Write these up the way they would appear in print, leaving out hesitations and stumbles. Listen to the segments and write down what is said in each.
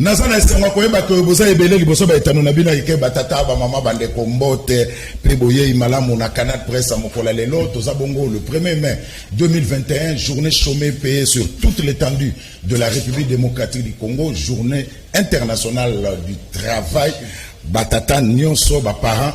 Nazana esenga koyeba ko boza ebele liboso ba etano na bina ike batata ba mama bande kombote pe boye imalamu na Canal Presse mokola lelo toza bongo le 1er mai 2021 journée chômée payée sur toute l'étendue de la République démocratique du Congo, journée internationale du travail. Batata nyonso ba parents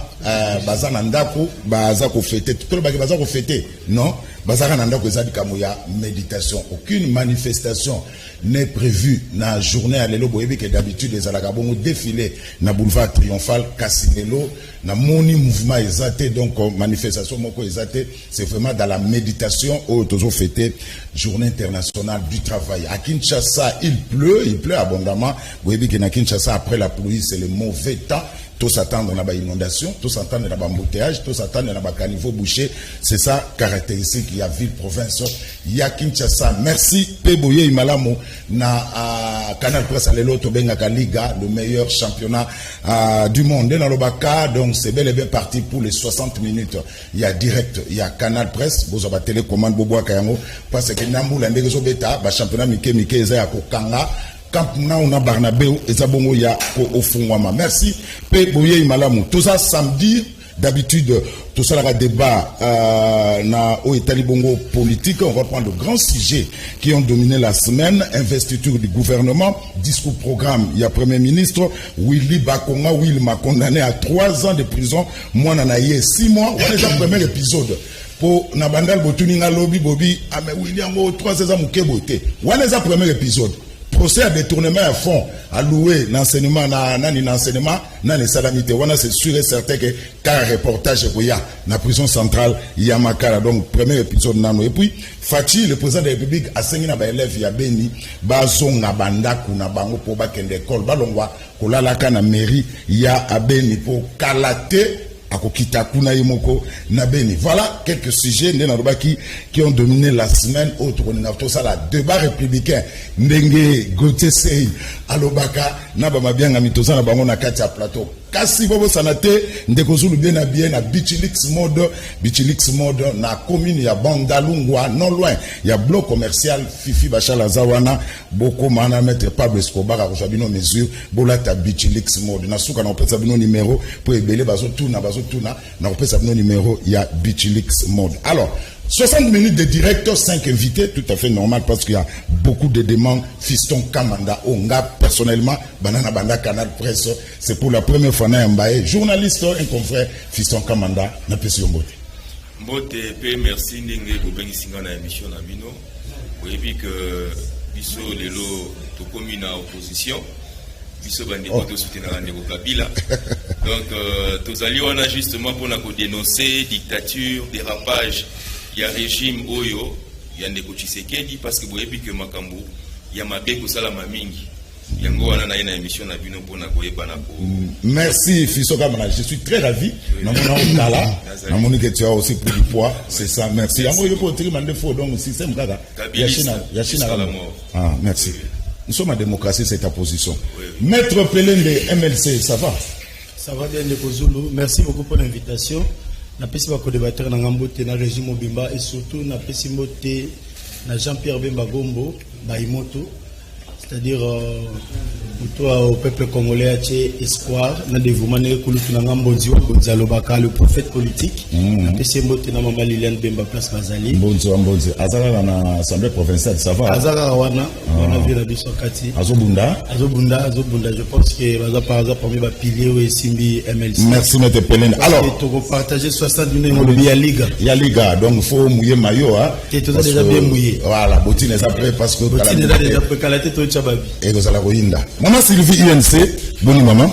bazana ndako baza ko fêter tout le baza ko fêter non bazaka ndako ezali kamuya méditation. Aucune manifestation n'est prévue na journée à lelo boyebi que d'habitude les alagabongo défilé na boulevard triomphal Kasilelo na moni mouvement ezate donc manifestation moko ezate, c'est vraiment dans la méditation au toujours fêter journée internationale du travail. À Kinshasa il pleut abondamment boyebi que na Kinshasa après la pluie c'est le mauvais temps. Tous s'attendent à la inondation, tous s'attendent à l'embouteillage, tous s'attendent à la caniveau bouché. C'est ça caractéristique il y a ville province il y a Kinshasa. Merci Peboye Imalamo na Canal Presse alelo to benga Liga, le meilleur championnat du monde dans le Baka. Donc c'est bel et bien parti pour les 60 minutes. Il y a direct, il y a Canal Presse, vous avez télécommande Bobo Kayango parce que Namboula Ndegezo Beta, ba championnat Mike eza ya kokanga. On a Barnabé et Zabongo ya au fond. Merci. Peboye Imalamu. Tout ça samedi, d'habitude, tout ça là débat na au Bongo politique. On va prendre le grand sujet qui ont dominé la semaine. Investiture du gouvernement, discours programme. Il y a Premier ministre Willy Bakonga. Will m'a condamné à 3 ans de prison. Moi, n'en ai 6 mois. On est dans le premier épisode. Pour Nabandal Botuninga Lobby Bobby. Ah mais William 3 ans Mukebote. On est dans le premier épisode. Procès à détournement à fond, à louer l'enseignement, l'enseignement, les salamités. C'est sûr et certain que car reportage il y a la prison centrale, il y a Makara, donc premier épisode nano. Et puis, Fati, le président de la République, a saigné na élève, il y a Beni, Bazon na banda, kuna bango pour bakende école, balongwa, kolalaka na mairie, il y a Beni pour kalater. Voilà quelques sujets qui ont dominé la semaine. Autre débat républicain Ndenge Gauthier Sey Alobaka Nabama bien Amitosa Nabango na Katia Plateau. Kasi bobo sanate ndekozulu bien na Bichilix mode na commune ya Bandalungwa non loin ya bloc commercial Fifi Bachala Zawana boko mana mettre Pablo Escobar a Jabino mesure bolata Bichilix mode na suka na opesa bino numéro pour ebele bazo tuna na opesa bino numéro ya Bichilix mode. Alors 60 minutes de direct, 5 invités, tout à fait normal parce qu'il y a beaucoup de demandes. Fiston Kamanda, Onga, personnellement, Banana Banda Canal Presse, c'est pour la première fois na Mbaye, journaliste, un confrère, Fiston Kamanda, na Pession Mbote. Mbote, merci Ndenge, Bobengi Singa na émission na Bino. Vous avez vu que Bisso Lelo, tout comme une opposition, Bisso Bandi Boto soutenir Ndego Kabila. Donc, tous alliés, on a justement pour dénoncer dictature, dérapage. Il y a régime Oyo, il y a Ndeko Tshisekedi parce que vous avez vu que Makambu, il y a Mabeko Salama Mingi. Il y a une émission na Bino pour na merci Fiso Kamana, je suis très ravi. Na moni que tu as aussi pris du poids, c'est ça. Merci. Yango yo pour tirer mande fo donc système kaka. Yachina. Ah, merci. Nous sommes en démocratie, c'est ta position. Maître Pelende MLC, ça va? Ça va bien Ndeko Zulu. Merci beaucoup pour l'invitation. Na pesi ba co-débatteur na ngambote na régime Obimba et surtout na pesi moté na Jean-Pierre Bemba Gombo Baimoto, c'est-à-dire au peuple congolais a espoir na dévouement ne kulutu na ngambozi wa Gonzalobaka le prophète politique na pesi moté na mama Liliane Bemba place Bazali Mbonzi azala na assemblée provinciale, ça va? Azala wana on a vu la biso kati azobunda je pense que baza par exemple parmi ba pilier ou simbi MLC. Merci Maître Pelende. Alors to partager 60 minutes de Liga donc faut mouiller maillot hein. Tu es déjà bien mouillé. Voilà, Botine est après parce que Botine est déjà après Kalaté to Chababi. Et vous allez Rohinda. Maman Sylvie INC, bonne maman.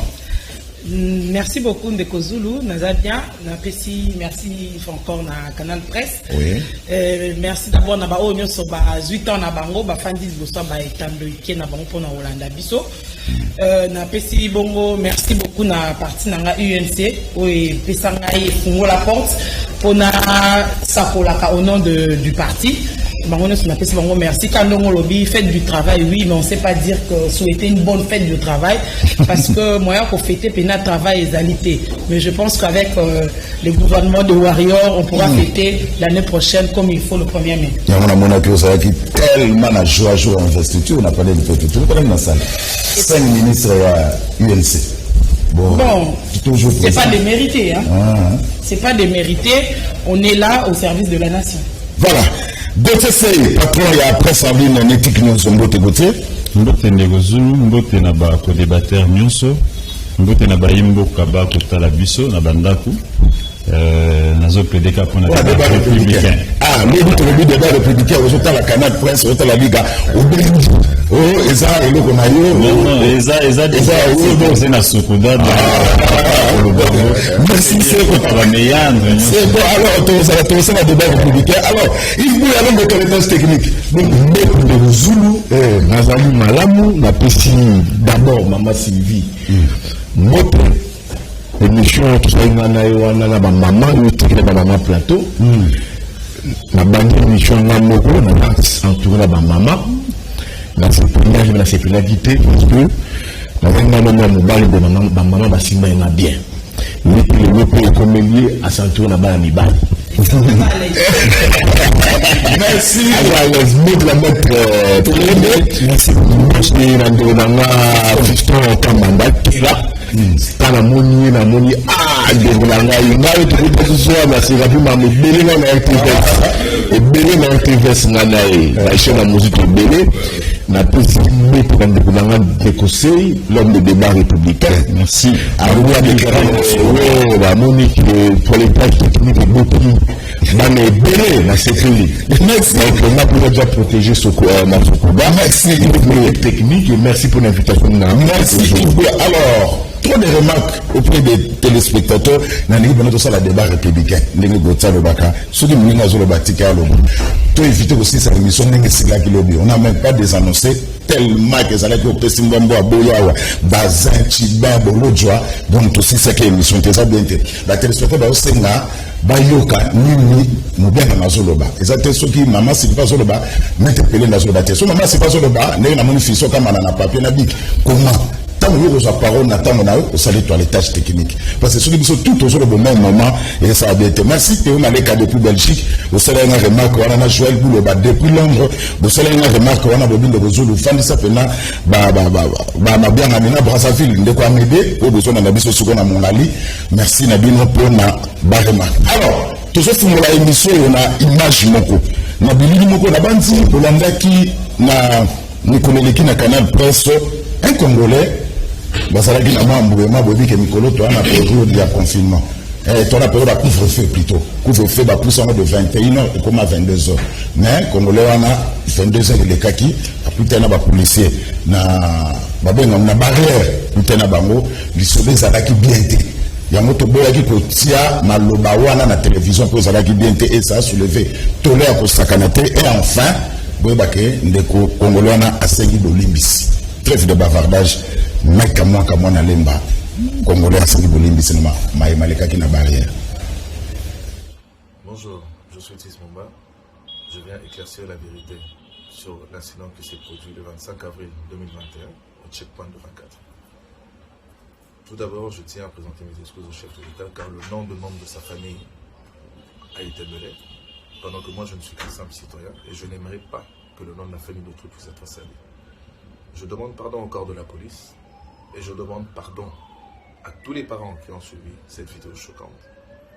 Merci beaucoup Ndeko Zulu, Nazadia, merci encore na Canal Presse. Oui. Merci d'abord na ba onyo so ba 8 ans na bango ba fandis bo so ba etando ike na bango pona Holanda biso. Na pesi bongo merci beaucoup na parti na UNC o pesa ngai fungo la porte pona sakolaka au nom du parti. Merci. Quand on lobby, fête du travail, oui, mais on ne sait pas dire que souhaiter une bonne fête de travail, parce que moi, pour fêter pénal travail et alité. Mais je pense qu'avec le gouvernement de Warrior, on pourra fêter l'année prochaine comme il faut le 1er mai. Il y a un qui tellement à joie en investiture, on a parlé de fête, tout le monde 5 ministres à ULC. Bon, c'est pas démérité, hein. C'est pas démérité, on est là au service de la nation. Voilà. DTC, patron, il y a après ça, il y a une éthique, nous sommes Mbote Gauthier. Mbote Negozulu, Mbote Naba, co-débatteur Nyonso, Mbote Naba Imbo Kaba, Kotala Biso, Nabandaku, Nazo Pédeka pour la débat républicain. Ah, le débat républicain, au la Canal Presse, au la Liga, au Bénin. Oh, Eza, et le Gonayo. Non, Eza, c'est la Sokoda. Merci, c'est bon. C'est bon, alors, tu as le débat républicain. Alors, il faut aller dans les tests techniques. Donc, le Zulu, Nazali Malamu, la Pessi, d'abord, Maman Sylvie. Moto, l'émission, tout ça, il y a maman, il y a maman plateau. La bande émission, il y a Moko, il y a entouré la maman. La sécurité, parce que la maman va s'y mettre bien. Le pays comme lié à s'entourer là-bas à Mibal. Merci. Alors, je la mettre. Merci. Fiston Kamanda qui est là. C'est la monnaie, ah, de la il a été merci, la vie m'a mis belé dans la RTVS. Et belé dans la RTVS, la chaîne de musique est belé. La petite pour un conseil, l'homme de débat républicain. Merci. À vous, la Monique, pour les tâches techniques et beaucoup. Dans les belés, la sécurité. Merci. Donc, on a déjà protégé ce combat. Merci. Technique et merci pour l'invitation. Merci. Alors, trop de remarques auprès des téléspectateurs. Nani bonne ça la débat républicain. Nengi gotsa le baka. Ceux qui m'ont dit le batika le. Toi éviter aussi cette émission nengi sigla qui lobby. On n'a même pas désannoncé tellement que ça allait au Pesimbombo à Boyawa, Bazin, Chiba, Bolodjoa. Donc aussi cette émission que ça bien. La téléspectateur va aussi là. Bayoka, Nini, nous bien dans la zoloba. Et ça c'est ce qui maman c'est pas zoloba, mais t'es pelé dans la zoloba. So maman c'est pas zoloba, n'est na monification comme on a papier na bic. Comment? Tant que vous avez parole, n'attend on a au salut toilettage technique. Parce que ceux qui sont tout autour du même moment, et ça a bien été. Merci, Théo Maleka depuis Belgique. Vous savez, on a remarqué, on a Joël Bouloba depuis Londres. Vous savez, on a remarqué, on a Bobine de Bozolo, fan de Sapena, ma bien amena Brazzaville, de quoi m'aider, au besoin d'un abysse au à mon ali. Merci, Nabino, pour ma barema. Alors, tout ça, pour la émission, on a image moko. Nabili moko, la bandi, Olandaki, na Nikoneleki, na Canal Presse, un Congolais. Basalaki na mouvement bobi que Mikolo toi na période de confinement. Toi la période de couvre-feu plutôt. Couvre-feu va plus de 21h comme à 22h. Mais Congolais on a 22h les kaki, plus tard na policier na babenga na barrière, plus tard na bango, les soldats zalaki bien été. Yango to boyaki ko tia maloba wana na télévision pour zalaki bien été et ça a soulevé tolère ko sakanate et enfin boyabake ndeko Congolais on a asengi dolimbisi. Trêve de bavardage. Kamwa na lemba Congolais à Sani Bolimbi c'est Maleka qui na barrière. Bonjour, je suis Tismomba. Je viens éclaircir la vérité sur l'incident qui s'est produit le 25 avril 2021 au checkpoint de 24. Tout d'abord, je tiens à présenter mes excuses au chef de l'État car le nom de membre de sa famille a été mêlé pendant que moi je ne suis qu'un simple citoyen et je n'aimerais pas que le nom de la famille d'autrui puisse être sali. Je demande pardon au corps de la police et je demande pardon à tous les parents qui ont suivi cette vidéo choquante.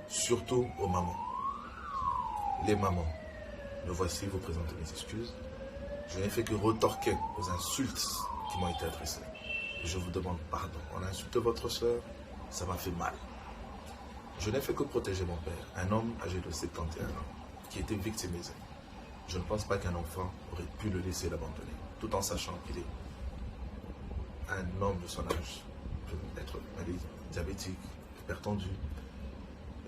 Surtout aux mamans. Les mamans, me voici vous présenter mes excuses. Je n'ai fait que retorquer aux insultes qui m'ont été adressées. Et je vous demande pardon. On a insulté votre soeur, ça m'a fait mal. Je n'ai fait que protéger mon père, un homme âgé de 71 ans, qui était victimisé. Je ne pense pas qu'un enfant aurait pu le laisser l'abandonner, tout en sachant qu'il est un homme de son âge, peut être diabétique, hypertendu.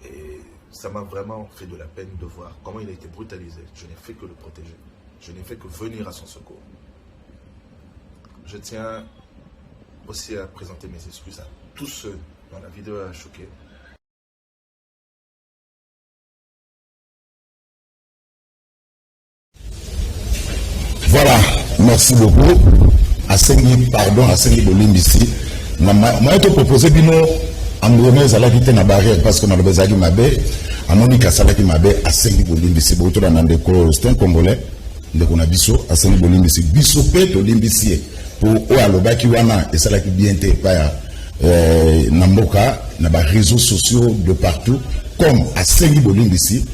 Et ça m'a vraiment fait de la peine de voir comment il a été brutalisé. Je n'ai fait que le protéger. Je n'ai fait que venir à son secours. Je tiens aussi à présenter mes excuses à tous ceux dont la vidéo a choqué. Voilà, merci beaucoup. Asengi, pardon, Asengi Bolimbisi. Moi, je te propose bino Ambromé Zalaki te na barrière parce que na lobezaki mabe, Amonika Salaki mabe, Asengi Bolimbisi. Boto na ndeko, c'est un Congolais, ndeko na biso, Asengi Bolimbisi. Biso pe to limbisi pour o alobaki wana et Salaki bien te pa Namboka, na ba réseaux sociaux de partout, comme Asengi Bolimbisi,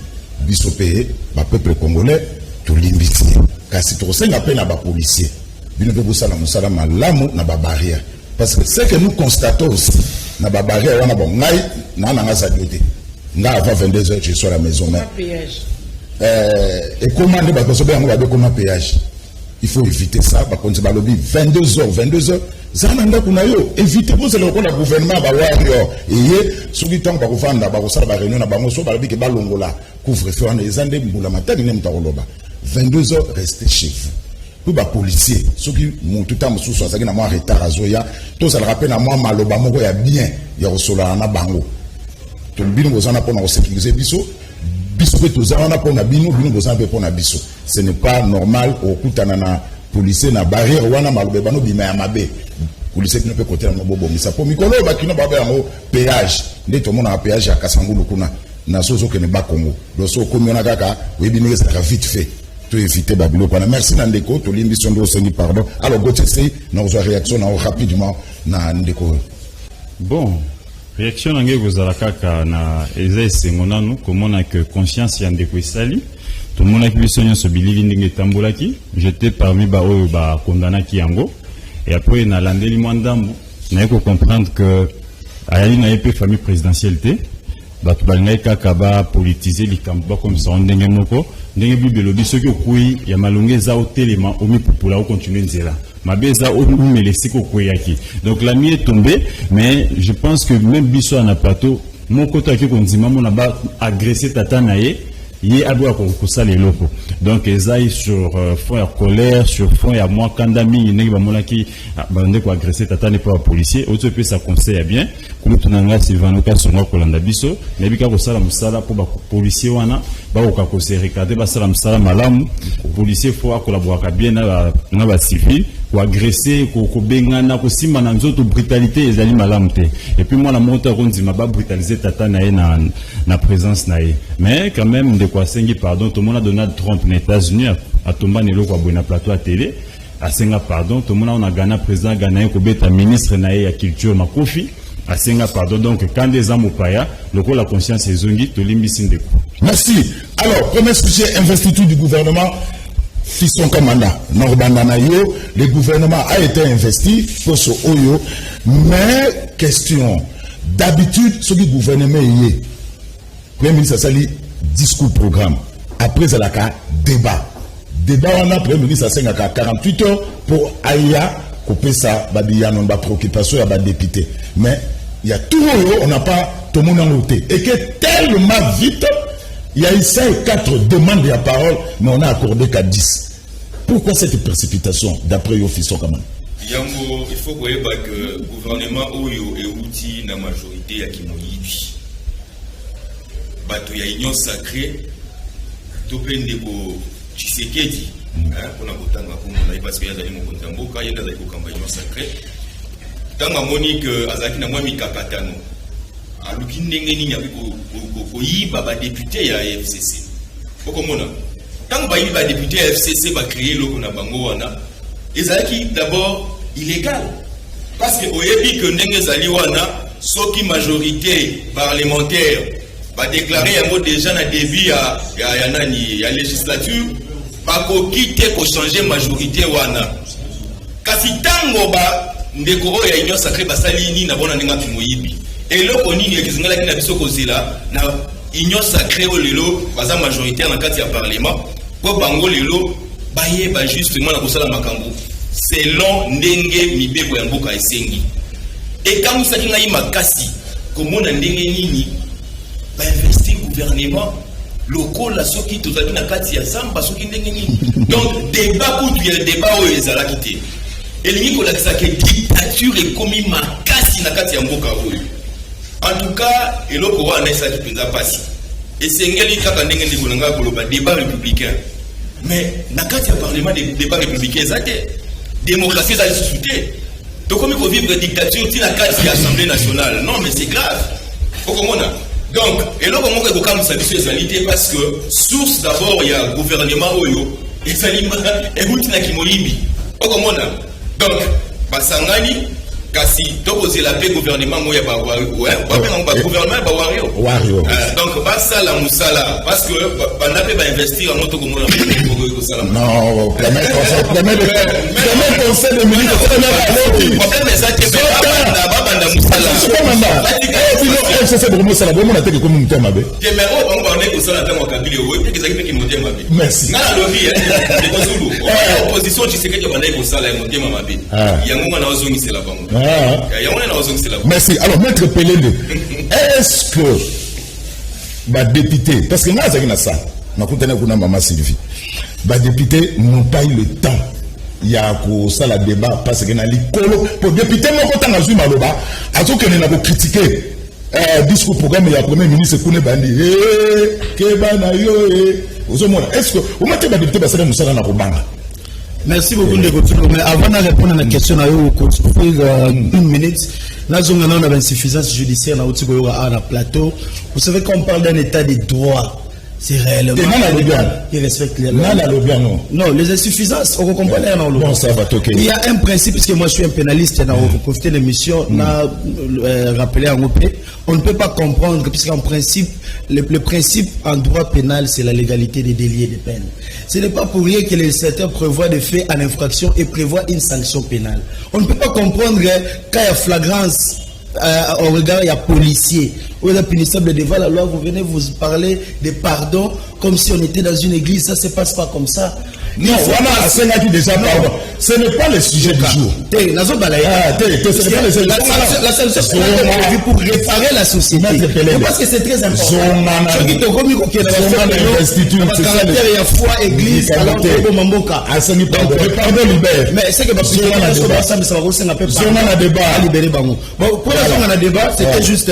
biso pe, ba peuple congolais, to limbisi. Kasi to senga pe na ba policier. Bino pe bosala musala malamu na ba barrière. Parce que ce que nous constatons aussi, na ba barrière wana bon ngai na nga sadioté. Nga avant 22h je suis à la maison mais et comment ne ba koso be ngo ba be comment péage. Il faut éviter ça par contre ba lobby 22h zananda kuna yo éviter pour le gouvernement ba wario et soki tant ba kofanda ba kosala ba réunion na bango so ba lobi ke ba longola couvre-feu na ezande mbula matani ne mtakoloba 22h restez chez vous. Pour les policiers, ceux qui m'ont tout le temps sous ça, qui n'ont pas retard à Zoya, tout ça le rappelle à moi, maloba moko ya bien, ya osola na bango. Tout le bino bozana pour nous sécuriser biso, biso que tout ça on a pour na bino bozana pour na biso. Ce n'est pas normal au kutana na policier na barrière wana maloba bano bima ya mabe. Policier qui ne peut côté na bobo misa pour mikolo ba kino ba ba péage. Ndé tout le monde a péage à Kasangulu kuna na sozo que ne ba Congo. Do so komi na kaka, oui bino ça vite fait. Éviter Babylone. Merci Nandeko, to l'ambition de Oseni, pardon. Alors, Gauthier, nous avons réaction rapidement Nandeko. Bon, réaction vous avez na eza sengonanu comme on a que conscience Yandeko Sali. Tout le monde a qui besoin de bilili tambolaki. J'étais parmi ba condamnaki yango. Et après na landeli mwandambo, na ko comprendre que ayali na épée famille présidentielle. Bato balingai kaka ba politiser likambo comme ça ndenge moko ndenge bibelobi soki okui ya malonge za otelema omi popula o continuer nzela mabeza o melesi ko kweyaki donc la nuit est tombée mais je pense que même biso na plateau moko to ki konzima mona ba agresser tata na ye yé abo ko sala loko donc ezai sur fond de colère sur fond ya moi kandami ndenge ba molaki bande ko agresser tata ne pas policier auto peut ça conseille bien comme tunanga Sylvain ka songa ko landa biso mais bika ko sala musala pour ba policier wana ba ko ko se regarder ba sala musala malamu policier faut collaborer bien na ba civil ko agresser ko bengana ko simba na nzoto brutalité ezali malamu te et puis moi la monta ko nzima ba brutaliser tata na ye na présence na ye mais quand même de quoi sengi pardon tout le monde a Donald Trump aux États-Unis à tomba nelo ko bona plateau à télé à senga pardon tout le monde on a gagné président gagné ko beta ministre na ye ya culture Makofi à senga pardon donc quand des hommes paya le la conscience est zongi to limbi ndeko. Merci. Alors premier sujet investiture du gouvernement Fisson Kamanda Norbandanayo, le gouvernement a été investi pour ce Oyo mais question d'habitude ce qui gouvernement est premier ministre Sali discours programme après ça la débat on a premier ministre a 48 heures pour Aya couper ça babiya non ba préoccupation ya ba député mais il y a tout on n'a pas tout le monde en noté et que tellement vite il y a eu 4 demandes de parole mais on a accordé qu'à 10. Pourquoi cette précipitation d'après Fisson Kamanda? Yango, il faut que le gouvernement Oyo est outil na majorité ya Kimoyibi. Bato ya union sacrée topende ko Tshisekedi pona kotanga ko mona parce que yazali mokonzi mboka yenda zali ko kamba union sacrée tanga monique azaki na mwa mikakatano aluki ndenge nini ko yiba ba député ya FCC okomona tanga ba yiba député ya FCC ba créer loko na bango wana ezalaki d'abord illégal parce que oyebi que ndenge zali wana soki majorité parlementaire va déclarer un mot déjà na début ya législature ba ko quitter ko changer majorité wana kasi tango ba ndeko ya union sacrée basali ni na bona ndinga kimoyibi et loko nini ekizingala kina biso kozela na union sacrée o lelo baza majoritaire na kati ya parlement po bango lelo baye ba justement na kosala makambo selon ndenge mibeko ya mboka esengi et quand vous savez ngai makasi komona ndenge nini ba investir gouvernement local la soki tozali na kati ya zamba soki ndenge nini donc débat kutu ya débat o ezala kité elingi kolakisa ke dictature ekomi makasi na kati ya mboka oyo en tout cas eloko wana esaki penza pasi esengeli kaka ndenge ndeko nanga koloba débat républicain Mais dans le Parlement des débats républicains, ça démocratie, ça discuter. Donc, comme il faut vivre une dictature, il y a l'Assemblée nationale. Non, mais c'est grave. Donc, et là, comment on peut ça spécialité parce que, source d'abord, il y a le gouvernement Oyo, et ça y est, donc, Basangani, kasi tokoze la paix gouvernement moya ba gouvernement ba wario donc basa la musala parce que banda pe ba investir en moto comme non premier conseil de ministre problème ça que banda musala c'est pour musala bon on a été comme muté mabe que mais on va on est ça dans kabili o et que ça qui muté mabe merci na lobby de kozulu opposition tu sais que banda ko sala muté mabe yango na ozongi c'est la bango. Merci. Alors, Maître Pelele, est-ce que les députés, parce que nous avons ça, nous avons Maman Sylvie, les députés n'ont pas eu le temps. Il y a ça le débat parce que pour les députés, nous avons eu Maloba, à tout que nous avons critiqué discours programme et le Premier ministre Koune Bandi. Est-ce que vous mettez les députés parce que nous sommes dans la merci beaucoup de mais avant de répondre à la question, une minute. Là, on a une insuffisance judiciaire dans le plateau. Vous savez qu'on parle d'un état de droit. C'est réellement qui respecte les lois. Non, les insuffisances, on comprend rien dans le bon, ça va toquer. Il y a un principe, puisque moi je suis un pénaliste, on profité de l'émission, on a rappelé en OP, on ne peut pas comprendre, puisqu'en principe, le principe en droit pénal, c'est la légalité des délits et des peines. Ce n'est pas pour rien que les législateur prévoit des faits en infraction et prévoit une sanction pénale. On ne peut pas comprendre quand il y a flagrance. Au regard, il y a policiers. Ou il y a punissable devant la loi, vous venez vous parler de pardon comme si on était dans une église. Ça ne se passe pas comme ça. Non, voilà, c'est là qui déjà pardon. Ce n'est pas le sujet du jour. La solution est prévue pour réparer la société. Parce que c'est très important. Ceux qui te remis au Québec, il y a foi, église, alors que Mamboka. Pardon libère. Mais c'est que ça va aussi un peu pas débat. Libérer Bango. Bon, pour la zone on a débat, c'était juste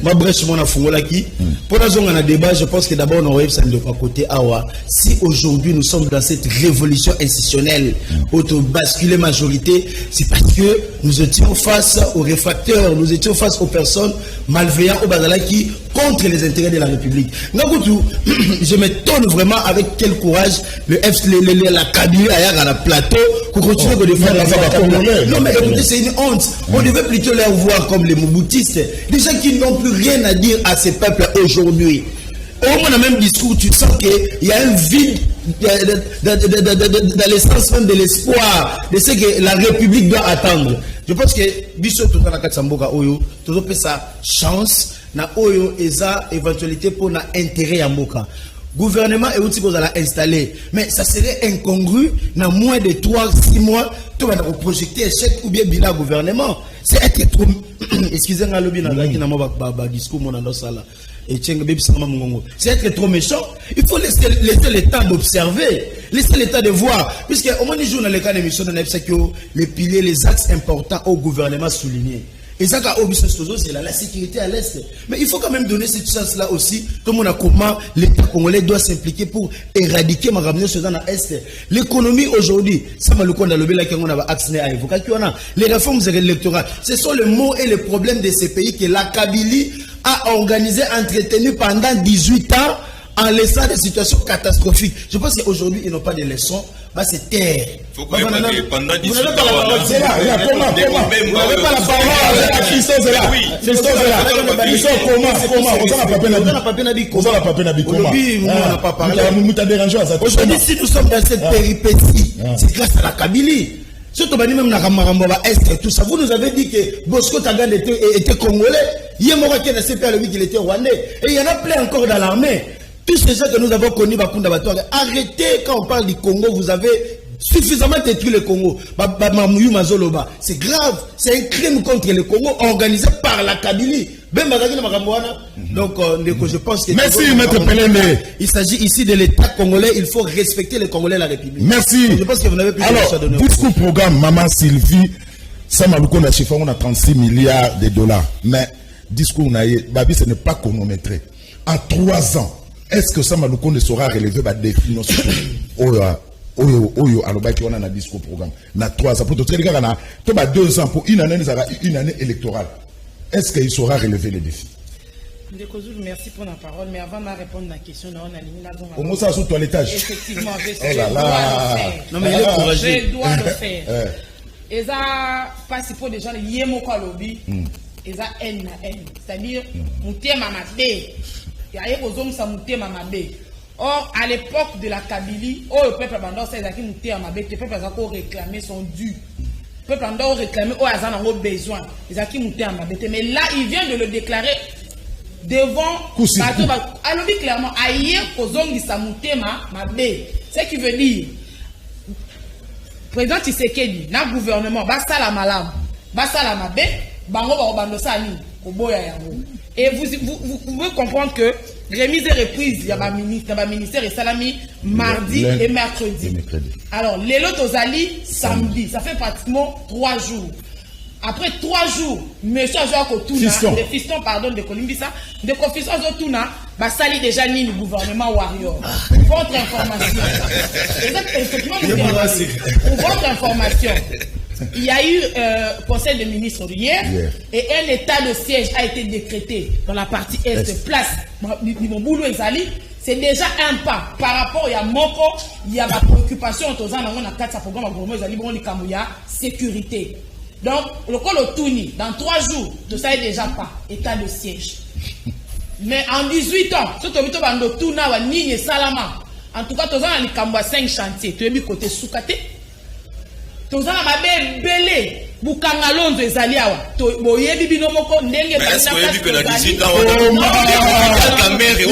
ma brèche mon afungolaki. Pour la zone on a débat, je pense que d'abord on aurait ça de côté Awa. Si aujourd'hui nous sommes dans cette révolution institutionnelle, auto-basculer majorité, c'est parce que nous étions face aux réfracteurs, nous étions face aux personnes malveillantes au Badalaki contre les intérêts de la République. Je m'étonne vraiment avec quel courage la Kabylie à la plateau pour continuer de défendre la Kabylie. Non mais écoutez, c'est une honte. On devait plutôt les voir comme les Mobutistes, des gens qui n'ont plus rien à dire à ces peuples aujourd'hui. Au moins, dans le même discours, tu sens qu'il y a un vide dans l'essence même de l'espoir de ce que la République doit attendre. Je pense que Bissot tout dans la Katsamboka Oyo, tout le sa chance, na Oyo et sa éventualité pour na intérêt à Moka. Gouvernement est aussi qu'on a installé, mais ça serait incongru dans moins de 3-6 mois, tout va projeter échec ou bien bilan gouvernement. C'est être trop. Excusez-moi, le discours mon là. C'est être trop méchant. Il faut laisser le temps d'observer, laisser le temps de voir. Puisque au moins, dans les cas d'émission de les piliers, les axes importants au gouvernement soulignés. Et ça, c'est la sécurité à l'Est. Mais il faut quand même donner cette chance-là aussi, comme on a comment l'État congolais doit s'impliquer pour éradiquer ma ramener ce dans l'Est. L'économie aujourd'hui, ça m'a le compte dans le là qu'on a accès à évoquer. Les réformes électorales, ce sont les mots et les problèmes de ces pays que la Kabylie a organisé, entretenu pendant 18 ans en laissant des situations catastrophiques. Je pense qu'aujourd'hui, ils n'ont pas de leçons. Bah, c'est terre. Faut qu'on pendant 18 ans. C'est là. Comment vous n'avez pas la parole. Christophe est là. Aujourd'hui, si nous sommes dans cette péripétie, c'est grâce à la Kabylie. Surtout même Nakamaramba Est et tout ça. Vous nous avez dit que Bosco Tagande était congolais. Yemora qui a CPA lui qu'il était rwandais. Et il y en a plein encore dans l'armée. Tous ces gens que nous avons connus, arrêtez quand on parle du Congo, vous avez suffisamment détruit le Congo. C'est grave, c'est un crime contre le Congo organisé par la Kabylie. Donc, je pense que... Merci, Maître Pelele. Il s'agit ici de l'État congolais, il faut respecter les Congolais et la République. Merci. Je pense que vous n'avez plus de choses à donner. Discours programme, Maman Sylvie, ça m'a beaucoup chiffre, on a 36 milliards de dollars. Mais, discours, Babi, ce n'est pas chronométré. En 3 ans, est-ce que Sama Lukonde sera relevé par des défis Oyo alobaki on a un discours programme na 3 ans pour tout les gars na to ba 2 ans pour une année électorale. Est-ce qu'il saura relever les défis? Merci pour la parole, mais avant de répondre à la question, on a éliminé la zone. Au moins ça sous toilettage. Effectivement, je dois le faire. Non mais il est courageux. Je dois le faire. Et ça passe pour des gens qui y ont lobby. Et ça haine. C'est-à-dire mouté mamabé. Il y a des hommes ça mouté mamabé. Or, à l'époque de la Kabylie, le peuple bandor c'est qui mouté mamabé, le peuple a réclamé son dû. Le peuple bandor réclamé au hasard en besoin. Ils ont qui mouté mamabé. Mais là, il vient de le déclarer devant alors clairement ailleurs kozongi samutema mabe, ce qui veut dire président Tshisekedi na gouvernement basala malam basala mabe bango ba bandosa ni koboya yango. Et vous pouvez comprendre que remise et reprise il y a ba ministère et salami mardi et mercredi. Alors les lots tozali samedi, ça fait pratiquement 3 jours. Après 3 jours, monsieur Joao Tuna, le fiston pardon de Columbisa, de confisson Tuna, bah sali déjà ni le gouvernement Warrior. Pour votre information, effectivement, pour votre information, il y a eu conseil des ministres hier et un état de siège a été décrété dans la partie est place Mimboulou et Zali. C'est déjà un pas par rapport à Moko, il y a ma préoccupation autour de la 4 programme gouvernement Zali bon Kamouya sécurité. Donc, le col au Touni, dans 3 jours, tout ça est déjà pas état de siège. Mais en 18 ans, tout le monde Touna wa Nigne Salama. En tout cas, tous les Kambwa 5 chantiers, tu es mis côté Soukate. Tous les Mabé Belé, Bukanga Londo et Zaliawa. Boye Bibino Moko, Ndenge Bana. Est-ce que depuis que dans 18 ans, on a ta mère et on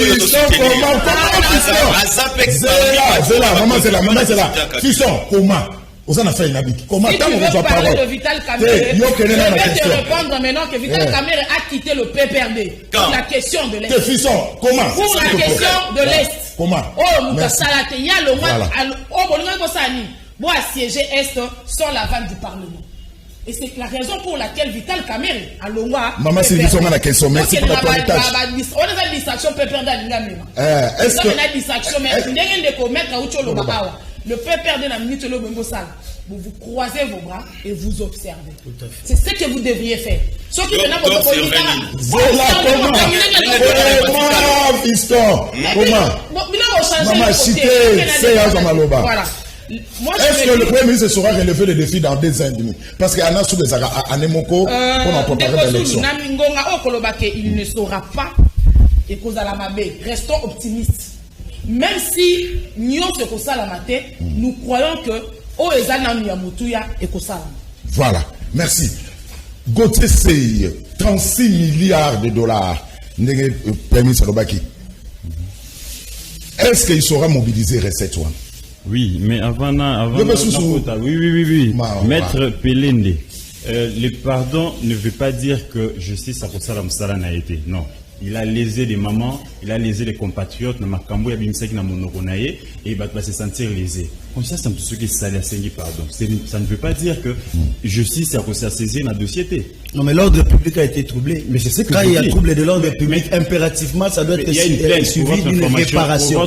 c'est là. Fisson, comment? On a fait une habitude. Comment si tu veux parler de Vital Kamerhe, je vais te répondre maintenant que Vital Kamerhe a quitté le PPRD. Pour la question de l'Est. Comment? Pour la question de l'Est. Comment? Oh, nous salate, il y a le mois. Oh, bon, nous avons assiégé Est sans l'aval du Parlement. Et c'est la raison pour laquelle Vital Kamerhe a le mois. Maman, c'est la question. Merci pour la toilettage. On a une distraction PPRD à l'Ingamema. Est-ce que. On a une distraction, mais il y a une commettre à Ucho Lobahawa. Le PPRD la minute le Bengo Sal. Vous croisez vos bras et vous observez. C'est ce que vous devriez faire. Sauf que maintenant, vous comment, fiston? Comment? Maman, cité, c'est un Maloba. Voilà. Est-ce que le Premier ministre saura relever les défis dans 2 ans et demi? Parce qu'il y en a sous des anémoko pour en préparer l'élection. Il ne saura pas. Et cause à la mabé. Restons optimistes. Même si nous nous croyons que voilà, merci. Gauthier Seye, 36 milliards de dollars. Est-ce qu'il saura mobiliser recette? Oui, mais avant oui. Maître Pelende, le pardon ne veut pas dire que justice à Kosala Msala n'a été. Non. Il a lésé les mamans, il a lésé les compatriotes, na makambo ya bimseki na monokonaye et il va se sentir lésé. Comme ça, c'est tout ce qui s'allait à Sengi, pardon. Ça ne veut pas dire que justice a saisi dans le dossier. Non, mais l'ordre public a été troublé. Mais c'est ce que quand il y a trouble de l'ordre public, impérativement, ça doit être suivi d'une réparation.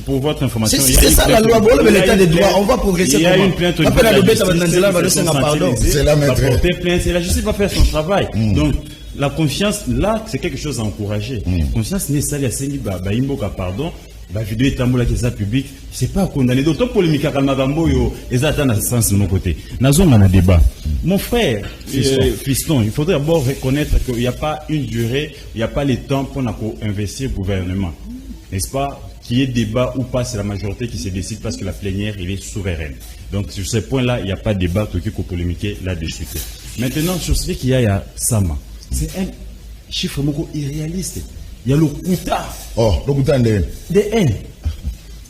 Pour votre information, c'est ça la loi. Bon, l'état des droits, on va progresser. Il y a une plainte. C'est la maître. La justice va faire son travail. Donc, la confiance, là, c'est quelque chose à encourager. Confiance n'est pas à pardon. La vidéo est en mode public, c'est pas condamné. D'autant polémique à Kalmagambo, ils attendent à ce sens de mon côté. Nazon a un débat. Mon frère, fiston, il faudrait d'abord reconnaître qu'il n'y a pas une durée, il n'y a pas le temps pour investir le gouvernement. N'est-ce pas? Qu'il y ait débat ou pas, c'est la majorité qui se décide parce que la plénière, il est souveraine. Donc, sur ce point-là, il n'y a pas de débat qui peut polémiquer là-dessus. Maintenant, sur ce qu'il y a Sama. C'est un chiffre irréaliste. Il y a le Kouta. Oh, le Kouta de haine.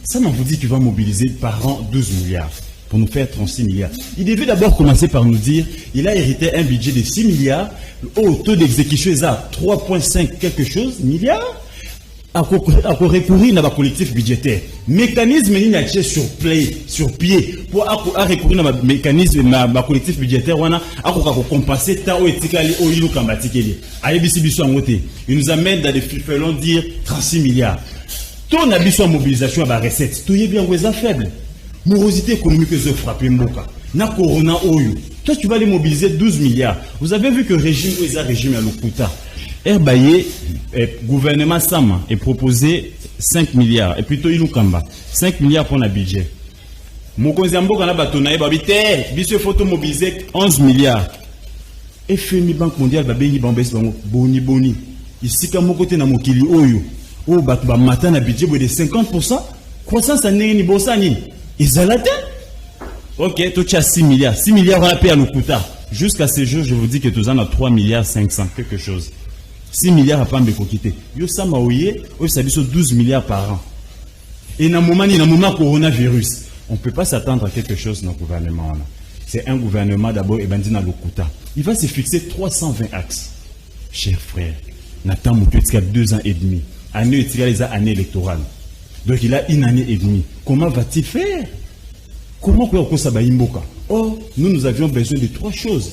Ça m'a vous dit qu'il va mobiliser par an 12 milliards pour nous faire 36 milliards. Il devait d'abord commencer par nous dire il a hérité un budget de 6 milliards. Au taux d'exécution est à 3,5 quelque chose milliards. À recourir à la collectif budgétaire. Mécanisme il y a sur pied pour recourir à mécanisme ma collectif budgétaire on a compenser ta ou etikali o ilu kambatikeli. Il nous amène dans des fifelons dire 36 milliards. ton habitude mobilisation à recette, tu es bien faible. Morosité économique que je frappe Mboka. Na corona oyo. Toi, tu vas les mobiliser 12 milliards. Vous avez vu que le régime à l'Okuta. Herbaye, gouvernement Sama, est proposé 5 milliards. Et plutôt Ilukamba. 5 milliards pour le budget. Mokonzi Mboka na batonaye babite, biso photo mobiliser 11 milliards. Et FMI Banque mondiale babengi bambes boni. Ici comme côté na mokili oyo. Oh ba matin na budget de 50%. Croissance année ni bosani. Isolate. Ok, tu as 6 milliards. 6 milliards on a payé à l'Okuta. Jusqu'à ce jour, je vous dis que tu en as 3 milliards 500, quelque chose. 6 milliards à pas me quitter. Yo sama oye, oye ça 12 milliards par an. Et dans le moment coronavirus, on ne peut pas s'attendre à quelque chose dans le gouvernement. C'est un gouvernement d'abord et bandit dans l'Okuta. Il va se fixer 320 axes. Chers frères, Nathan Moutou a 2 ans et demi. Année les années électorales. Donc il a 1 année et demie. Comment va-t-il faire? Comment peut-on ça Imboka? Oh, nous avions besoin de 3 choses.